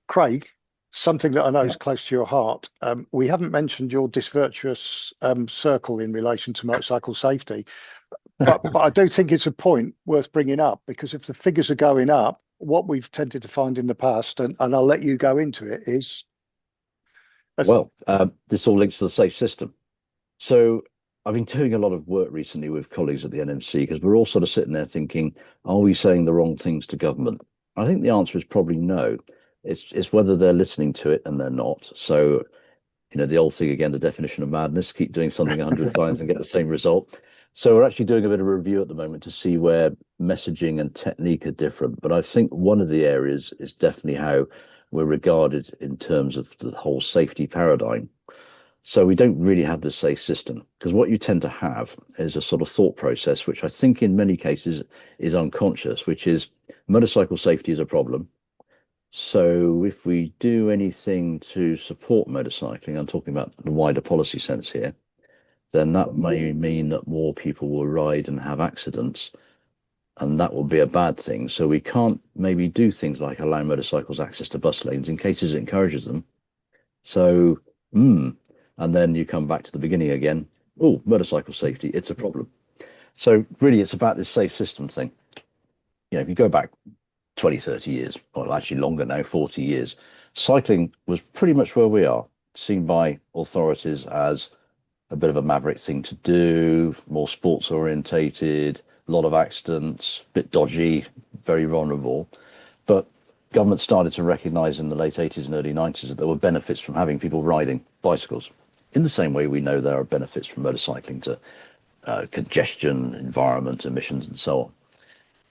Craig, something that I know is close to your heart. We haven't mentioned your disvirtuous circle in relation to motorcycle safety, but I do think it's a point worth bringing up, because if the figures are going up, what we've tended to find in the past, and I'll let you go into it, is this all links to the safe system. So I've been doing a lot of work recently with colleagues at the NMC, because we're all sort of sitting there thinking, are we saying the wrong things to government? I think the answer is probably no. It's whether they're listening to it and they're not. So, the old thing again, the definition of madness, keep doing something 100 times and get the same result. So we're actually doing a bit of a review at the moment to see where messaging and technique are different. But I think one of the areas is definitely how we're regarded in terms of the whole safety paradigm. So we don't really have the safe system, because what you tend to have is a sort of thought process, which I think in many cases is unconscious, which is motorcycle safety is a problem. So if we do anything to support motorcycling, I'm talking about the wider policy sense here, then that may mean that more people will ride and have accidents, and that will be a bad thing. So we can't maybe do things like allow motorcycles access to bus lanes in cases it encourages them. So, and then you come back to the beginning again. Oh, motorcycle safety, it's a problem. So really, it's about this safe system thing. If you go back 20, 30 years, or actually longer now, 40 years, cycling was pretty much where we are, seen by authorities as a bit of a maverick thing to do, more sports orientated, a lot of accidents, a bit dodgy, very vulnerable. But government started to recognise in the late 80s and early 90s that there were benefits from having people riding bicycles. In the same way we know there are benefits from motorcycling to congestion, environment, emissions, and so on.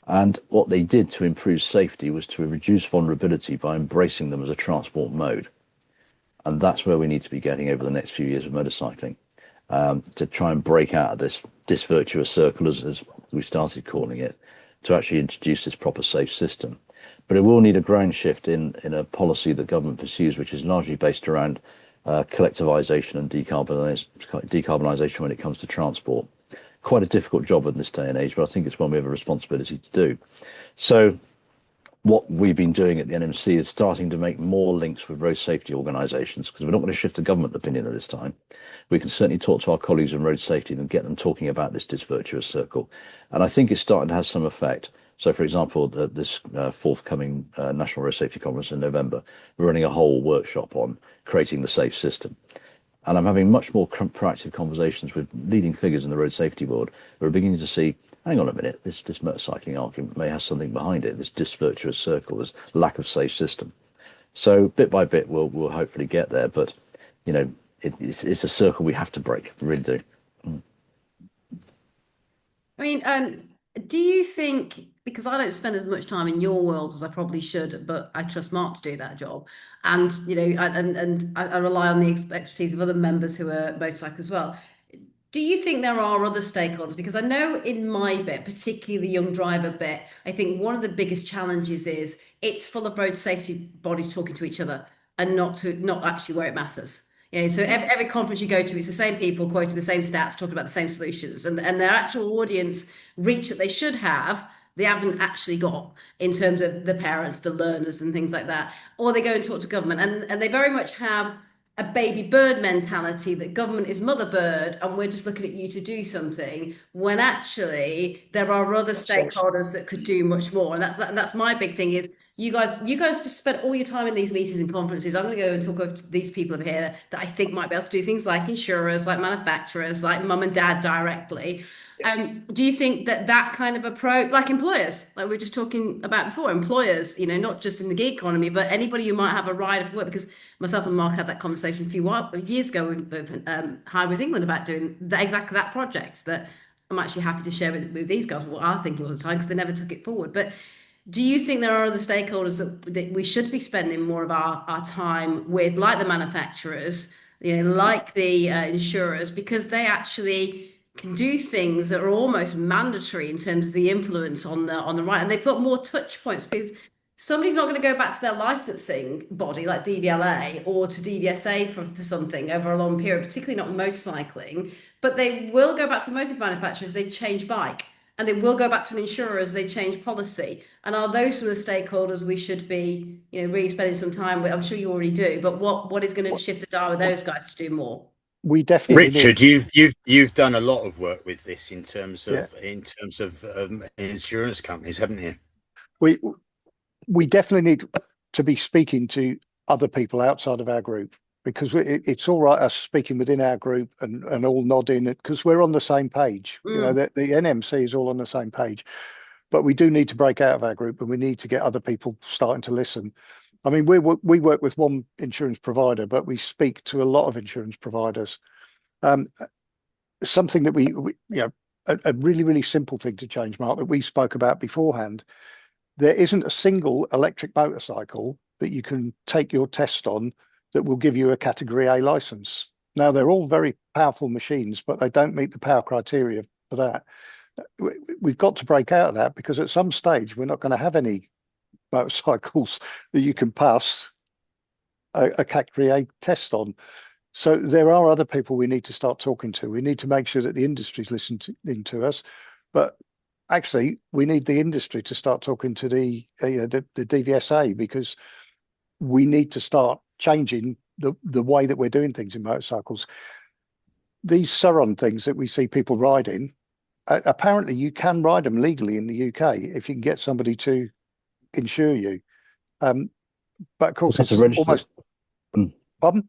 And what they did to improve safety was to reduce vulnerability by embracing them as a transport mode. And that's where we need to be getting over the next few years of motorcycling, to try and break out of this virtuous circle, as we started calling it, to actually introduce this proper safe system. But it will need a ground shift in a policy that government pursues, which is largely based around collectivisation and decarbonisation when it comes to transport. Quite a difficult job in this day and age, but I think it's one we have a responsibility to do. So what we've been doing at the NMC is starting to make more links with road safety organisations, because we're not going to shift the government opinion at this time. We can certainly talk to our colleagues in road safety and get them talking about this disvirtuous circle. And I think it's starting to have some effect. So, for example, this forthcoming National Road Safety Conference in November, we're running a whole workshop on creating the safe system. And I'm having much more proactive conversations with leading figures in the road safety world who are beginning to see, hang on a minute, this motorcycling argument may have something behind it, this disvirtuous circle, this lack of safe system. So bit by bit, we'll hopefully get there. But, it's a circle we have to break, we really do. I mean, do you think, because I don't spend as much time in your world as I probably should, but I trust Mark to do that job, and I rely on the expertise of other members who are motorcyclists as well. Do you think there are other stakeholders? Because I know in my bit, particularly the young driver bit, I think one of the biggest challenges is it's full of road safety bodies talking to each other and not actually where it matters. So every conference you go to, it's the same people quoting the same stats, talking about the same solutions, and their actual audience reach that they should have, they haven't actually got in terms of the parents, the learners, and things like that. Or they go and talk to government, and they very much have a baby bird mentality that government is mother bird and we're just looking at you to do something, when actually there are other stakeholders that could do much more. And that's my big thing is you guys just spend all your time in these meetings and conferences. I'm going to go and talk to these people over here that I think might be able to do things like insurers, like manufacturers, like mum and dad directly. Do you think that kind of approach, like employers, like we were just talking about before, employers, not just in the gig economy, but anybody who might have a ride of work, because myself and Mark had that conversation a few years ago with Highways England about doing exactly that project that I'm actually happy to share with these guys what our thinking was at the time because they never took it forward. But do you think there are other stakeholders that we should be spending more of our time with, like the manufacturers, like the insurers, because they actually can do things that are almost mandatory in terms of the influence on the right, and they've got more touch points because somebody's not going to go back to their licensing body like DVLA or to DVSA for something over a long period, particularly not motorcycling, but they will go back to motor manufacturers, they change bike, and they will go back to an insurer as they change policy. And are those some of the stakeholders we should be, really spending some time with? I'm sure you already do, but what is going to shift the dial with those guys to do more? We definitely Richard, you've done a lot of work with this in terms of insurance companies, haven't you? We definitely need to be speaking to other people outside of our group, because it's all right us speaking within our group and all nodding because we're on the same page. The NMC is all on the same page, but we do need to break out of our group and we need to get other people starting to listen. I mean, we work with one insurance provider, but we speak to a lot of insurance providers. Something that a really, really simple thing to change, Mark, that we spoke about beforehand. There isn't a single electric motorcycle that you can take your test on that will give you a Category A license. Now, they're all very powerful machines, but they don't meet the power criteria for that. We've got to break out of that because at some stage, we're not going to have any motorcycles that you can pass a Category A test on. So there are other people we need to start talking to. We need to make sure that the industry's listening to us, but actually we need the industry to start talking to the DVSA, because we need to start changing the way that we're doing things in motorcycles. These Surron things that we see people riding, apparently you can ride them legally in the UK if you can get somebody to insure you, but of course it's almost pardon?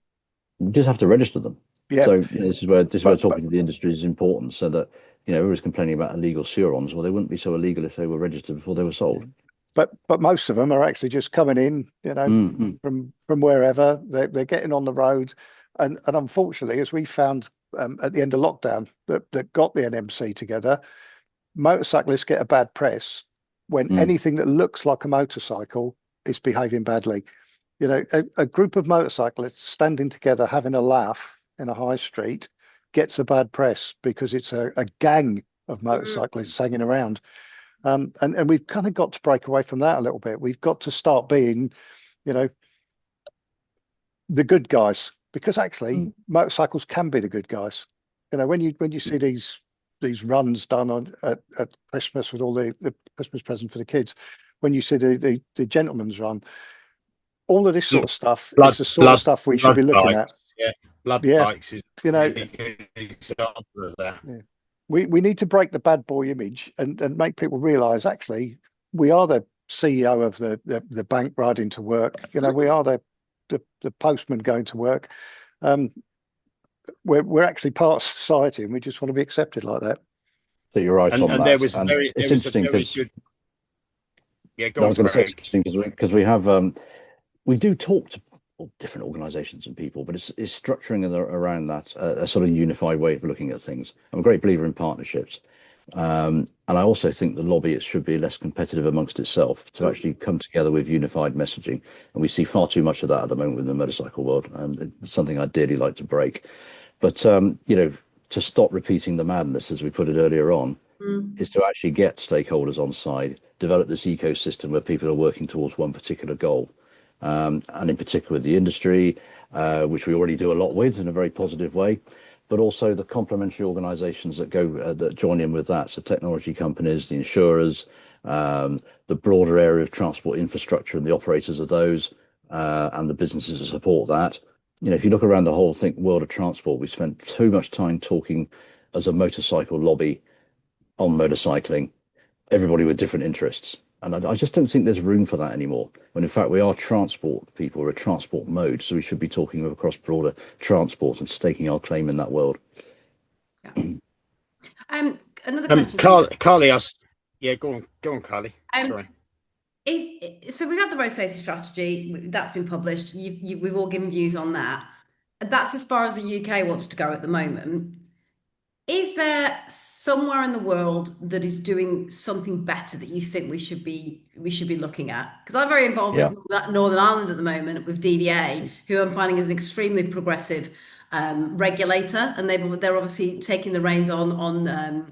You just have to register them. Yeah. So this is where talking to the industry is important, so that everyone's complaining about illegal Surons. Well, they wouldn't be so illegal if they were registered before they were sold. But most of them are actually just coming in, from wherever. They're getting on the road, and unfortunately, as we found at the end of lockdown, that got the NMC together, motorcyclists get a bad press when anything that looks like a motorcycle is behaving badly. A group of motorcyclists standing together having a laugh in a high street gets a bad press because it's a gang of motorcyclists hanging around. And we've kind of got to break away from that a little bit. We've got to start being, the good guys, because actually motorcycles can be the good guys. When you see these runs done at Christmas with all the Christmas present for the kids, when you see the gentleman's run, all of this sort of stuff is the sort of stuff we should be looking at. Yeah, bikes is a good example of that. Yeah. We need to break the bad boy image and make people realise actually we are the CEO of the bank riding to work. We are the postman going to work. We're actually part of society, and we just want to be accepted like that. So you're right on that. It's interesting because I was going to say it's interesting because we have we do talk to different organisations and people, but it's structuring around that a sort of unified way of looking at things. I'm a great believer in partnerships, and I also think the lobbyists should be less competitive amongst itself to actually come together with unified messaging. And we see far too much of that at the moment in the motorcycle world, and it's something I'd dearly like to break. But to stop repeating the madness, as we put it earlier on, is to actually get stakeholders on side, develop this ecosystem where people are working towards one particular goal. And in particular the industry, which we already do a lot with in a very positive way, but also the complementary organisations that join in with that. So technology companies, the insurers, the broader area of transport infrastructure and the operators of those, and the businesses that support that, if you look around the whole world of transport, we spent too much time talking as a motorcycle lobby on motorcycling, everybody with different interests. And I just don't think there's room for that anymore. When in fact we are transport people, we're a transport mode, so we should be talking across broader transport and staking our claim in that world. Yeah. Another question. Carly asked, yeah, go on, Carly. Sorry. So we've had the road safety strategy that's been published. We've all given views on that. That's as far as the UK wants to go at the moment. Is there somewhere in the world that is doing something better that you think we should be looking at? Because I'm very involved with Northern Ireland at the moment with DVA, who I'm finding is an extremely progressive regulator, and they're obviously taking the reins on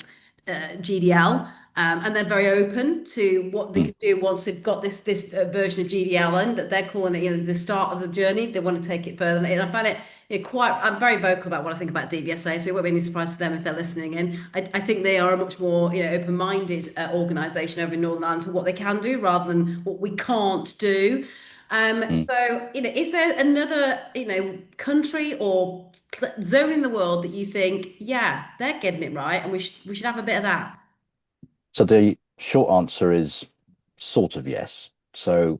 GDL. And they're very open to what they could do once they've got this version of GDL in, that they're calling it, the start of the journey. They want to take it further. And I find it I'm very vocal about what I think about DVSA, so it won't be any surprise to them if they're listening in. I think they are a much more open-minded organisation over in Northern Ireland to what they can do rather than what we can't do. So is there another country or zone in the world that you think, yeah, they're getting it right, and we should have a bit of that? So the short answer is sort of yes. So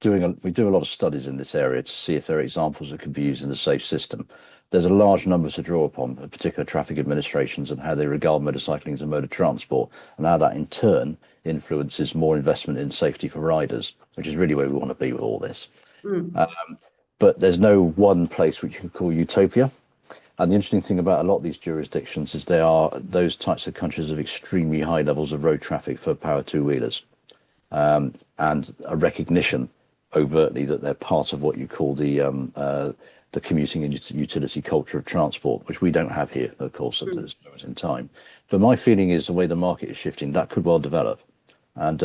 we do a lot of studies in this area to see if there are examples that could be used in the safe system. There's a large number to draw upon, particular traffic administrations and how they regard motorcycling as a mode of transport, and how that in turn influences more investment in safety for riders, which is really where we want to be with all this. But there's no one place which you could call utopia. And the interesting thing about a lot of these jurisdictions is they are those types of countries of extremely high levels of road traffic for power two-wheelers, and a recognition overtly that they're part of what you call the commuting and utility culture of transport, which we don't have here, of course, at this moment in time. But my feeling is the way the market is shifting, that could well develop. And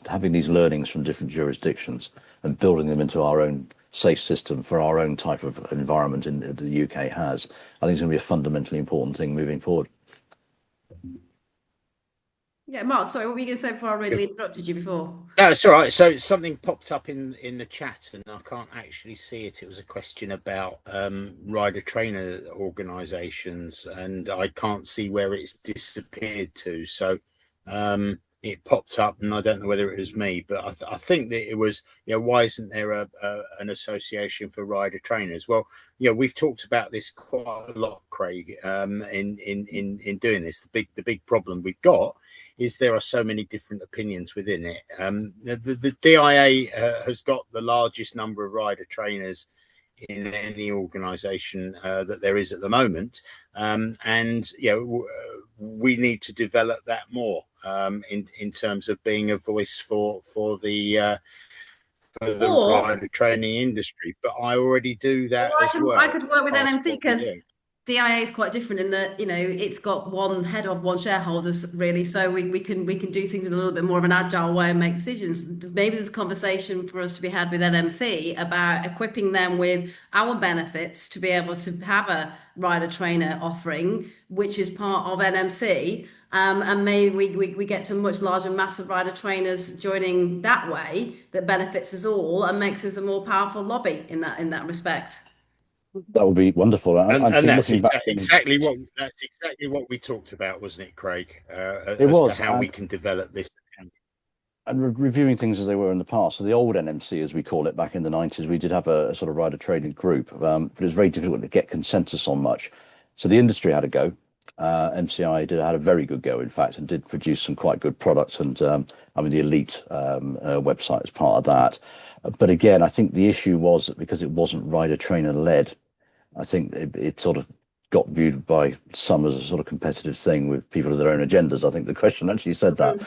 having these learnings from different jurisdictions and building them into our own safe system for our own type of environment in the UK I think it's going to be a fundamentally important thing moving forward. Yeah, Mark, sorry, what were you going to say before I really interrupted you before? No, it's all right. So something popped up in the chat, and I can't actually see it. It was a question about rider trainer organisations, and I can't see where it's disappeared to. So it popped up, and I don't know whether it was me, but I think that it was. Why isn't there an association for rider trainers? Well, we've talked about this quite a lot, Craig. In doing this, the big problem we've got is there are so many different opinions within it. The DIA has got the largest number of rider trainers in any organisation that there is at the moment, and we need to develop that more in terms of being a voice for the rider training industry. But I already do that as well. I could work with NMC because DIA is quite different in that it's got one head of one shareholders really, so we can do things in a little bit more of an agile way and make decisions. Maybe there's a conversation for us to be had with NMC about equipping them with our benefits to be able to have a rider trainer offering, which is part of NMC. And maybe we get to a much larger mass of rider trainers joining that way that benefits us all and makes us a more powerful lobby in that respect. That would be wonderful. And that's exactly what we talked about, wasn't it, Craig? It was to how we can develop this. And reviewing things as they were in the past. So the old NMC, as we call it, back in the 90s, we did have a sort of rider training group, but it was very difficult to get consensus on much. So the industry had a go. MCI had a very good go, in fact, and did produce some quite good products. And the Elite website was part of that. But again, I think the issue was that because it wasn't rider trainer led, I think it sort of got viewed by some as a sort of competitive thing with people with their own agendas. I think the question actually said that.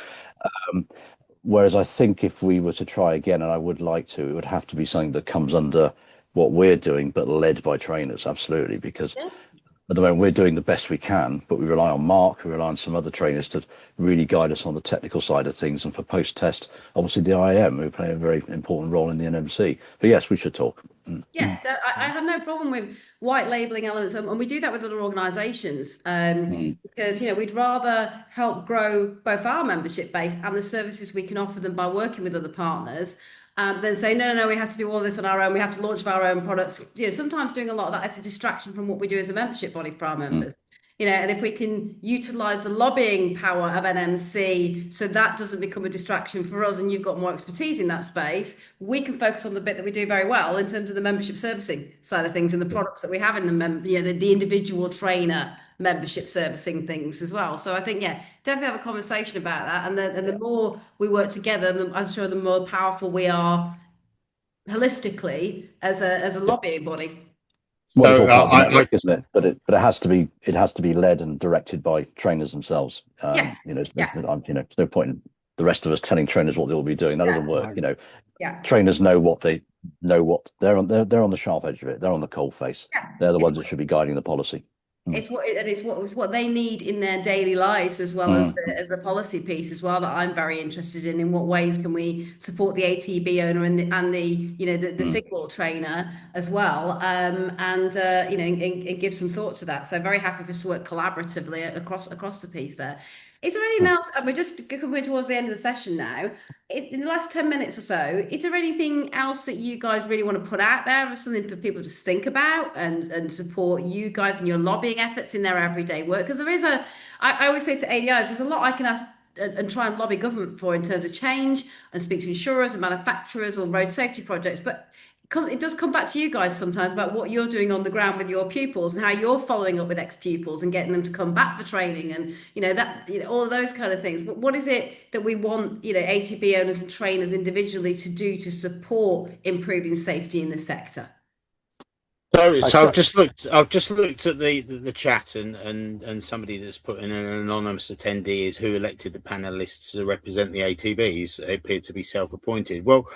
Whereas I think if we were to try again, and I would like to, it would have to be something that comes under what we're doing, but led by trainers, absolutely, because at the moment we're doing the best we can, but we rely on Mark, we rely on some other trainers to really guide us on the technical side of things, and for post-test, obviously the IM, who play a very important role in the NMC. But yes, we should talk. Yeah, I have no problem with white labeling elements, and we do that with other organisations because we'd rather help grow both our membership base and the services we can offer them by working with other partners. then say, no, we have to do all this on our own. We have to launch our own products. Sometimes doing a lot of that is a distraction from what we do as a membership body for our members. And if we can utilize the lobbying power of NMC so that doesn't become a distraction for us and you've got more expertise in that space, we can focus on the bit that we do very well in terms of the membership servicing side of things and the products that we have in the individual trainer membership servicing things as well. So I think, definitely have a conversation about that. And the more we work together, I'm sure the more powerful we are holistically as a lobbying body. Well, it's all part of the network, isn't it? But it has to be led and directed by trainers themselves. Yes. There's no point in the rest of us telling trainers what they will be doing. That doesn't work. Trainers know what they're on the sharp edge of it. They're on the coal face. They're the ones that should be guiding the policy. It's what they need in their daily lives, as well as the policy piece as well, that I'm very interested in what ways can we support the ATB owner and the signal trainer as well, and give some thought to that. So very happy for us to work collaboratively across the piece there. Is there anything else? We're just coming towards the end of the session now. In the last 10 minutes or so, is there anything else that you guys really want to put out there or something for people to think about and support you guys and your lobbying efforts in their everyday work? Because I always say to ADIs, there's a lot I can ask and try and lobby government for in terms of change and speak to insurers and manufacturers or road safety projects. But it does come back to you guys sometimes about what you're doing on the ground with your pupils and how you're following up with ex-pupils and getting them to come back for training and all of those kind of things. But what is it that we want ATB owners and trainers individually to do to support improving safety in the sector? So I've just looked at the chat and somebody that's put in an anonymous attendee is who elected the panelists to represent the ATBs. They appear to be self-appointed. Well,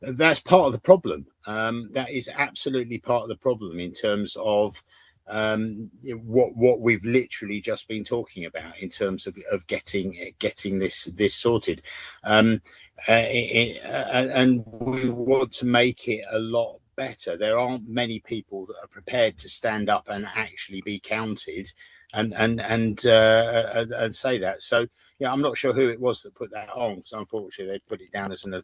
that's part of the problem. That is absolutely part of the problem in terms of what we've literally just been talking about in terms of getting this sorted, and we want to make it a lot better. There aren't many people that are prepared to stand up and actually be counted and say that. So yeah, I'm not sure who it was that put that on, because unfortunately they put it down as an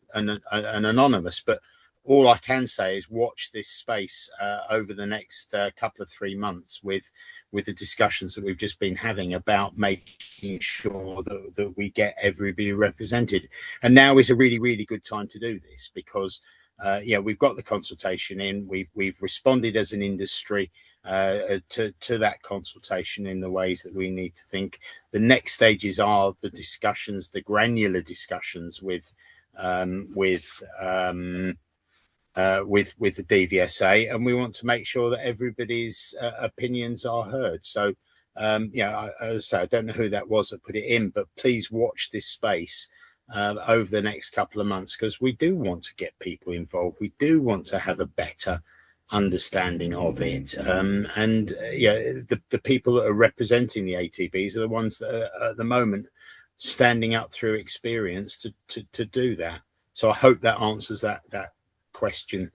anonymous. But all I can say is watch this space over the next couple of 3 months with the discussions that we've just been having about making sure that we get everybody represented. And now is a really, really good time to do this because we've got the consultation in. We've responded as an industry to that consultation in the ways that we need to think. The next stages are the discussions, the granular discussions with the DVSA, and we want to make sure that everybody's opinions are heard. So, as I say, I don't know who that was that put it in, but please watch this space over the next couple of months, because we do want to get people involved. We do want to have a better understanding of it, the people that are representing the ATBs are the ones that are at the moment standing up through experience to do that. So I hope that answers that question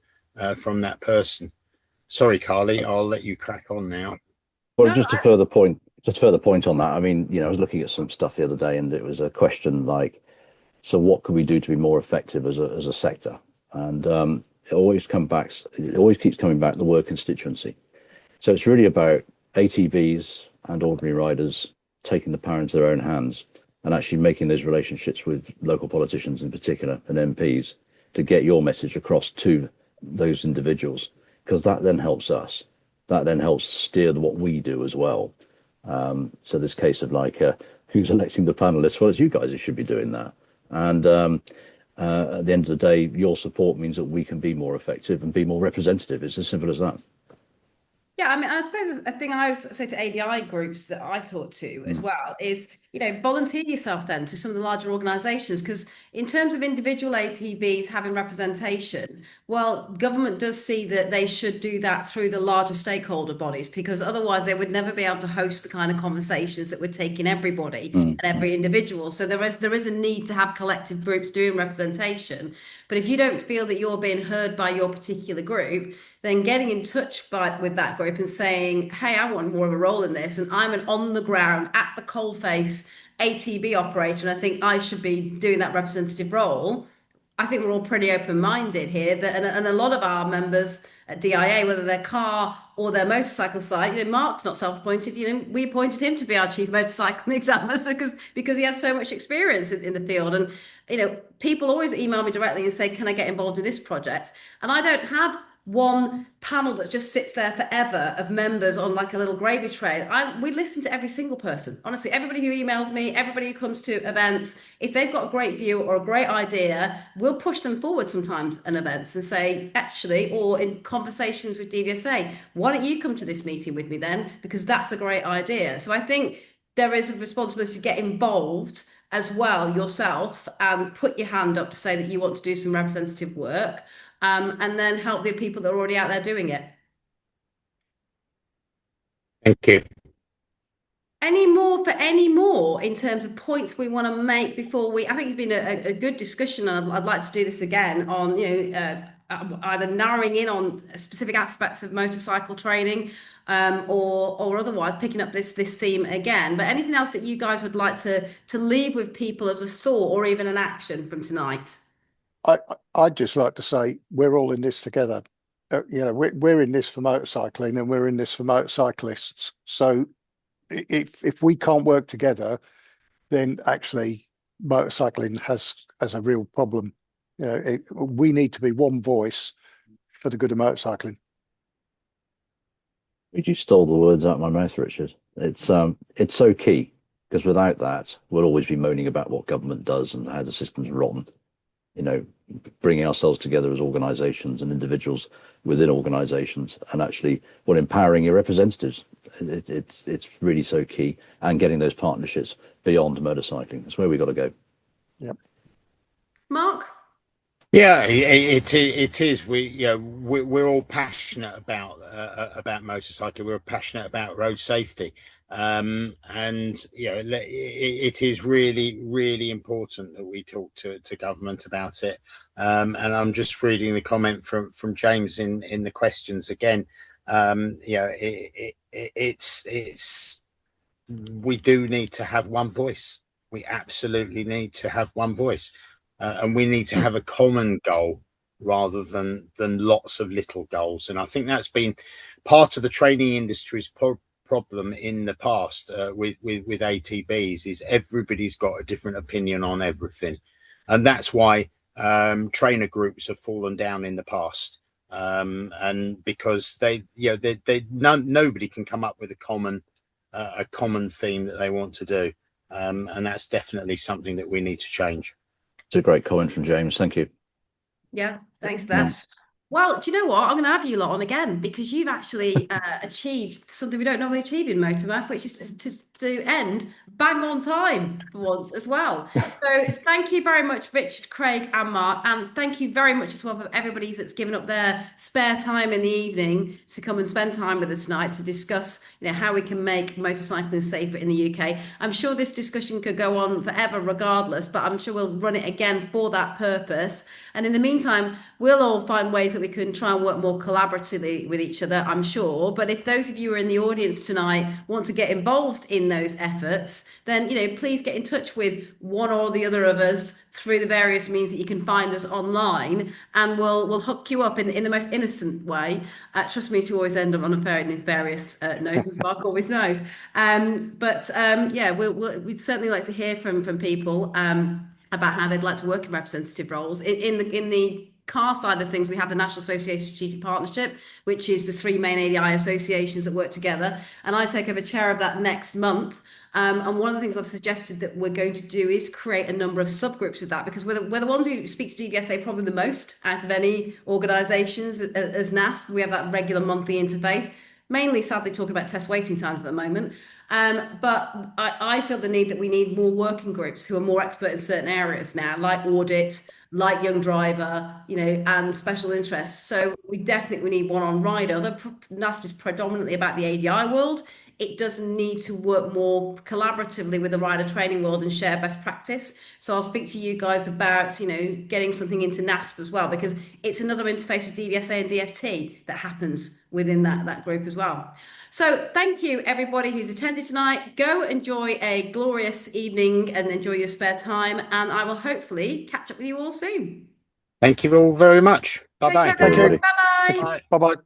from that person. Sorry, Carly, I'll let you crack on now. Well, just a further point on that. I mean, I was looking at some stuff the other day, and it was a question like, so what can we do to be more effective as a sector? And it always keeps coming back, the word constituency. So it's really about ATVs and ordinary riders taking the power into their own hands and actually making those relationships with local politicians in particular and MPs to get your message across to those individuals, because that then helps us. That then helps steer what we do as well. So this case of who's electing the panelists? Well, it's you guys who should be doing that. And at the end of the day, your support means that we can be more effective and be more representative. It's as simple as that. Yeah, I mean, I suppose a thing I always say to ADI groups that I talk to as well is, volunteer yourself then to some of the larger organisations, because in terms of individual ATBs having representation, well, government does see that they should do that through the larger stakeholder bodies, because otherwise they would never be able to host the kind of conversations that would take in everybody and every individual. So there is a need to have collective groups doing representation. But if you don't feel that you're being heard by your particular group, then getting in touch with that group and saying, hey, I want more of a role in this, and I'm an on the ground at the coalface ATB operator, and I think I should be doing that representative role. I think we're all pretty open-minded here, and a lot of our members at DIA, whether they're car or their motorcycle side, Mark's not self-appointed. We appointed him to be our chief motorcycling examiner because he has so much experience in the field. And people always email me directly and say, "Can I get involved in this project?" And I don't have one panel that just sits there forever of members on like a little gravy train. We listen to every single person. Honestly, everybody who emails me, everybody who comes to events, if they've got a great view or a great idea, we'll push them forward sometimes in events and say, actually, or in conversations with DVSA, why don't you come to this meeting with me then? Because that's a great idea. So I think there is a responsibility to get involved as well yourself and put your hand up to say that you want to do some representative work. And then help the people that are already out there doing it. Thank you. Any more in terms of points we want to make before I think it's been a good discussion, and I'd like to do this again on, either narrowing in on specific aspects of motorcycle training, or otherwise picking up this theme again. But anything else that you guys would like to leave with people as a thought or even an action from tonight? I'd just like to say we're all in this together. We're in this for motorcycling, and we're in this for motorcyclists. So if we can't work together, then actually motorcycling has a real problem. We need to be one voice for the good of motorcycling. You stole the words out of my mouth, Richard. It's so key, because without that, we'll always be moaning about what government does and how the system's rotten. Bringing ourselves together as organizations and individuals within organizations, and actually, empowering your representatives. It's really so key, and getting those partnerships beyond motorcycling. That's where we got to go. Yep. Mark? Yeah, it is. We're all passionate about motorcycling. We're passionate about road safety. And it is really, really important that we talk to government about it. And I'm just reading the comment from James in the questions again. It's we do need to have one voice. We absolutely need to have one voice, and we need to have a common goal rather than lots of little goals. And I think that's been part of the training industry's problem in the past with ATBs, is everybody's got a different opinion on everything, and that's why trainer groups have fallen down in the past, and because nobody can come up with a common theme that they want to do, and that's definitely something that we need to change. It's a great comment from James. Thank you. Yeah, thanks for that. Well, do you know what? I'm going to have you lot on again, because you've actually achieved something we don't normally achieve in Motormouth, which is to end bang on time for once as well. So thank you very much, Richard, Craig and Mark, and thank you very much as well for everybody that's given up their spare time in the evening to come and spend time with us tonight to discuss how we can make motorcycling safer in the UK. I'm sure this discussion could go on forever regardless, but I'm sure we'll run it again for that purpose. And in the meantime, we'll all find ways that we can try and work more collaboratively with each other, I'm sure. But if those of you who are in the audience tonight want to get involved in those efforts, then please get in touch with one or the other of us through the various means that you can find us online, and we'll hook you up in the most innocent way. Trust me, to always end up on a very nefarious note, as Mark always knows. We'd certainly like to hear from people about how they'd like to work in representative roles. In the car side of things, we have the National Association Strategic Partnership, which is the three main ADI associations that work together, and I take over chair of that next month. And one of the things I've suggested that we're going to do is create a number of subgroups of that, because we're the ones who speak to DVSA probably the most out of any organisations as NASP. We have that regular monthly interface, mainly sadly talking about test waiting times at the moment. But I feel the need that we need more working groups who are more expert in certain areas now, like audit, like young driver, and special interests. So we definitely need one on rider. The NASP is predominantly about the ADI world. It does need to work more collaboratively with the rider training world and share best practice. So I'll speak to you guys about, getting something into NASP as well, because it's another interface with DVSA and DFT that happens within that group as well. So thank you, everybody who's attended tonight. Go enjoy a glorious evening and enjoy your spare time. And I will hopefully catch up with you all soon. Thank you all very much. Bye bye. Take care, everybody. bye bye. Bye bye.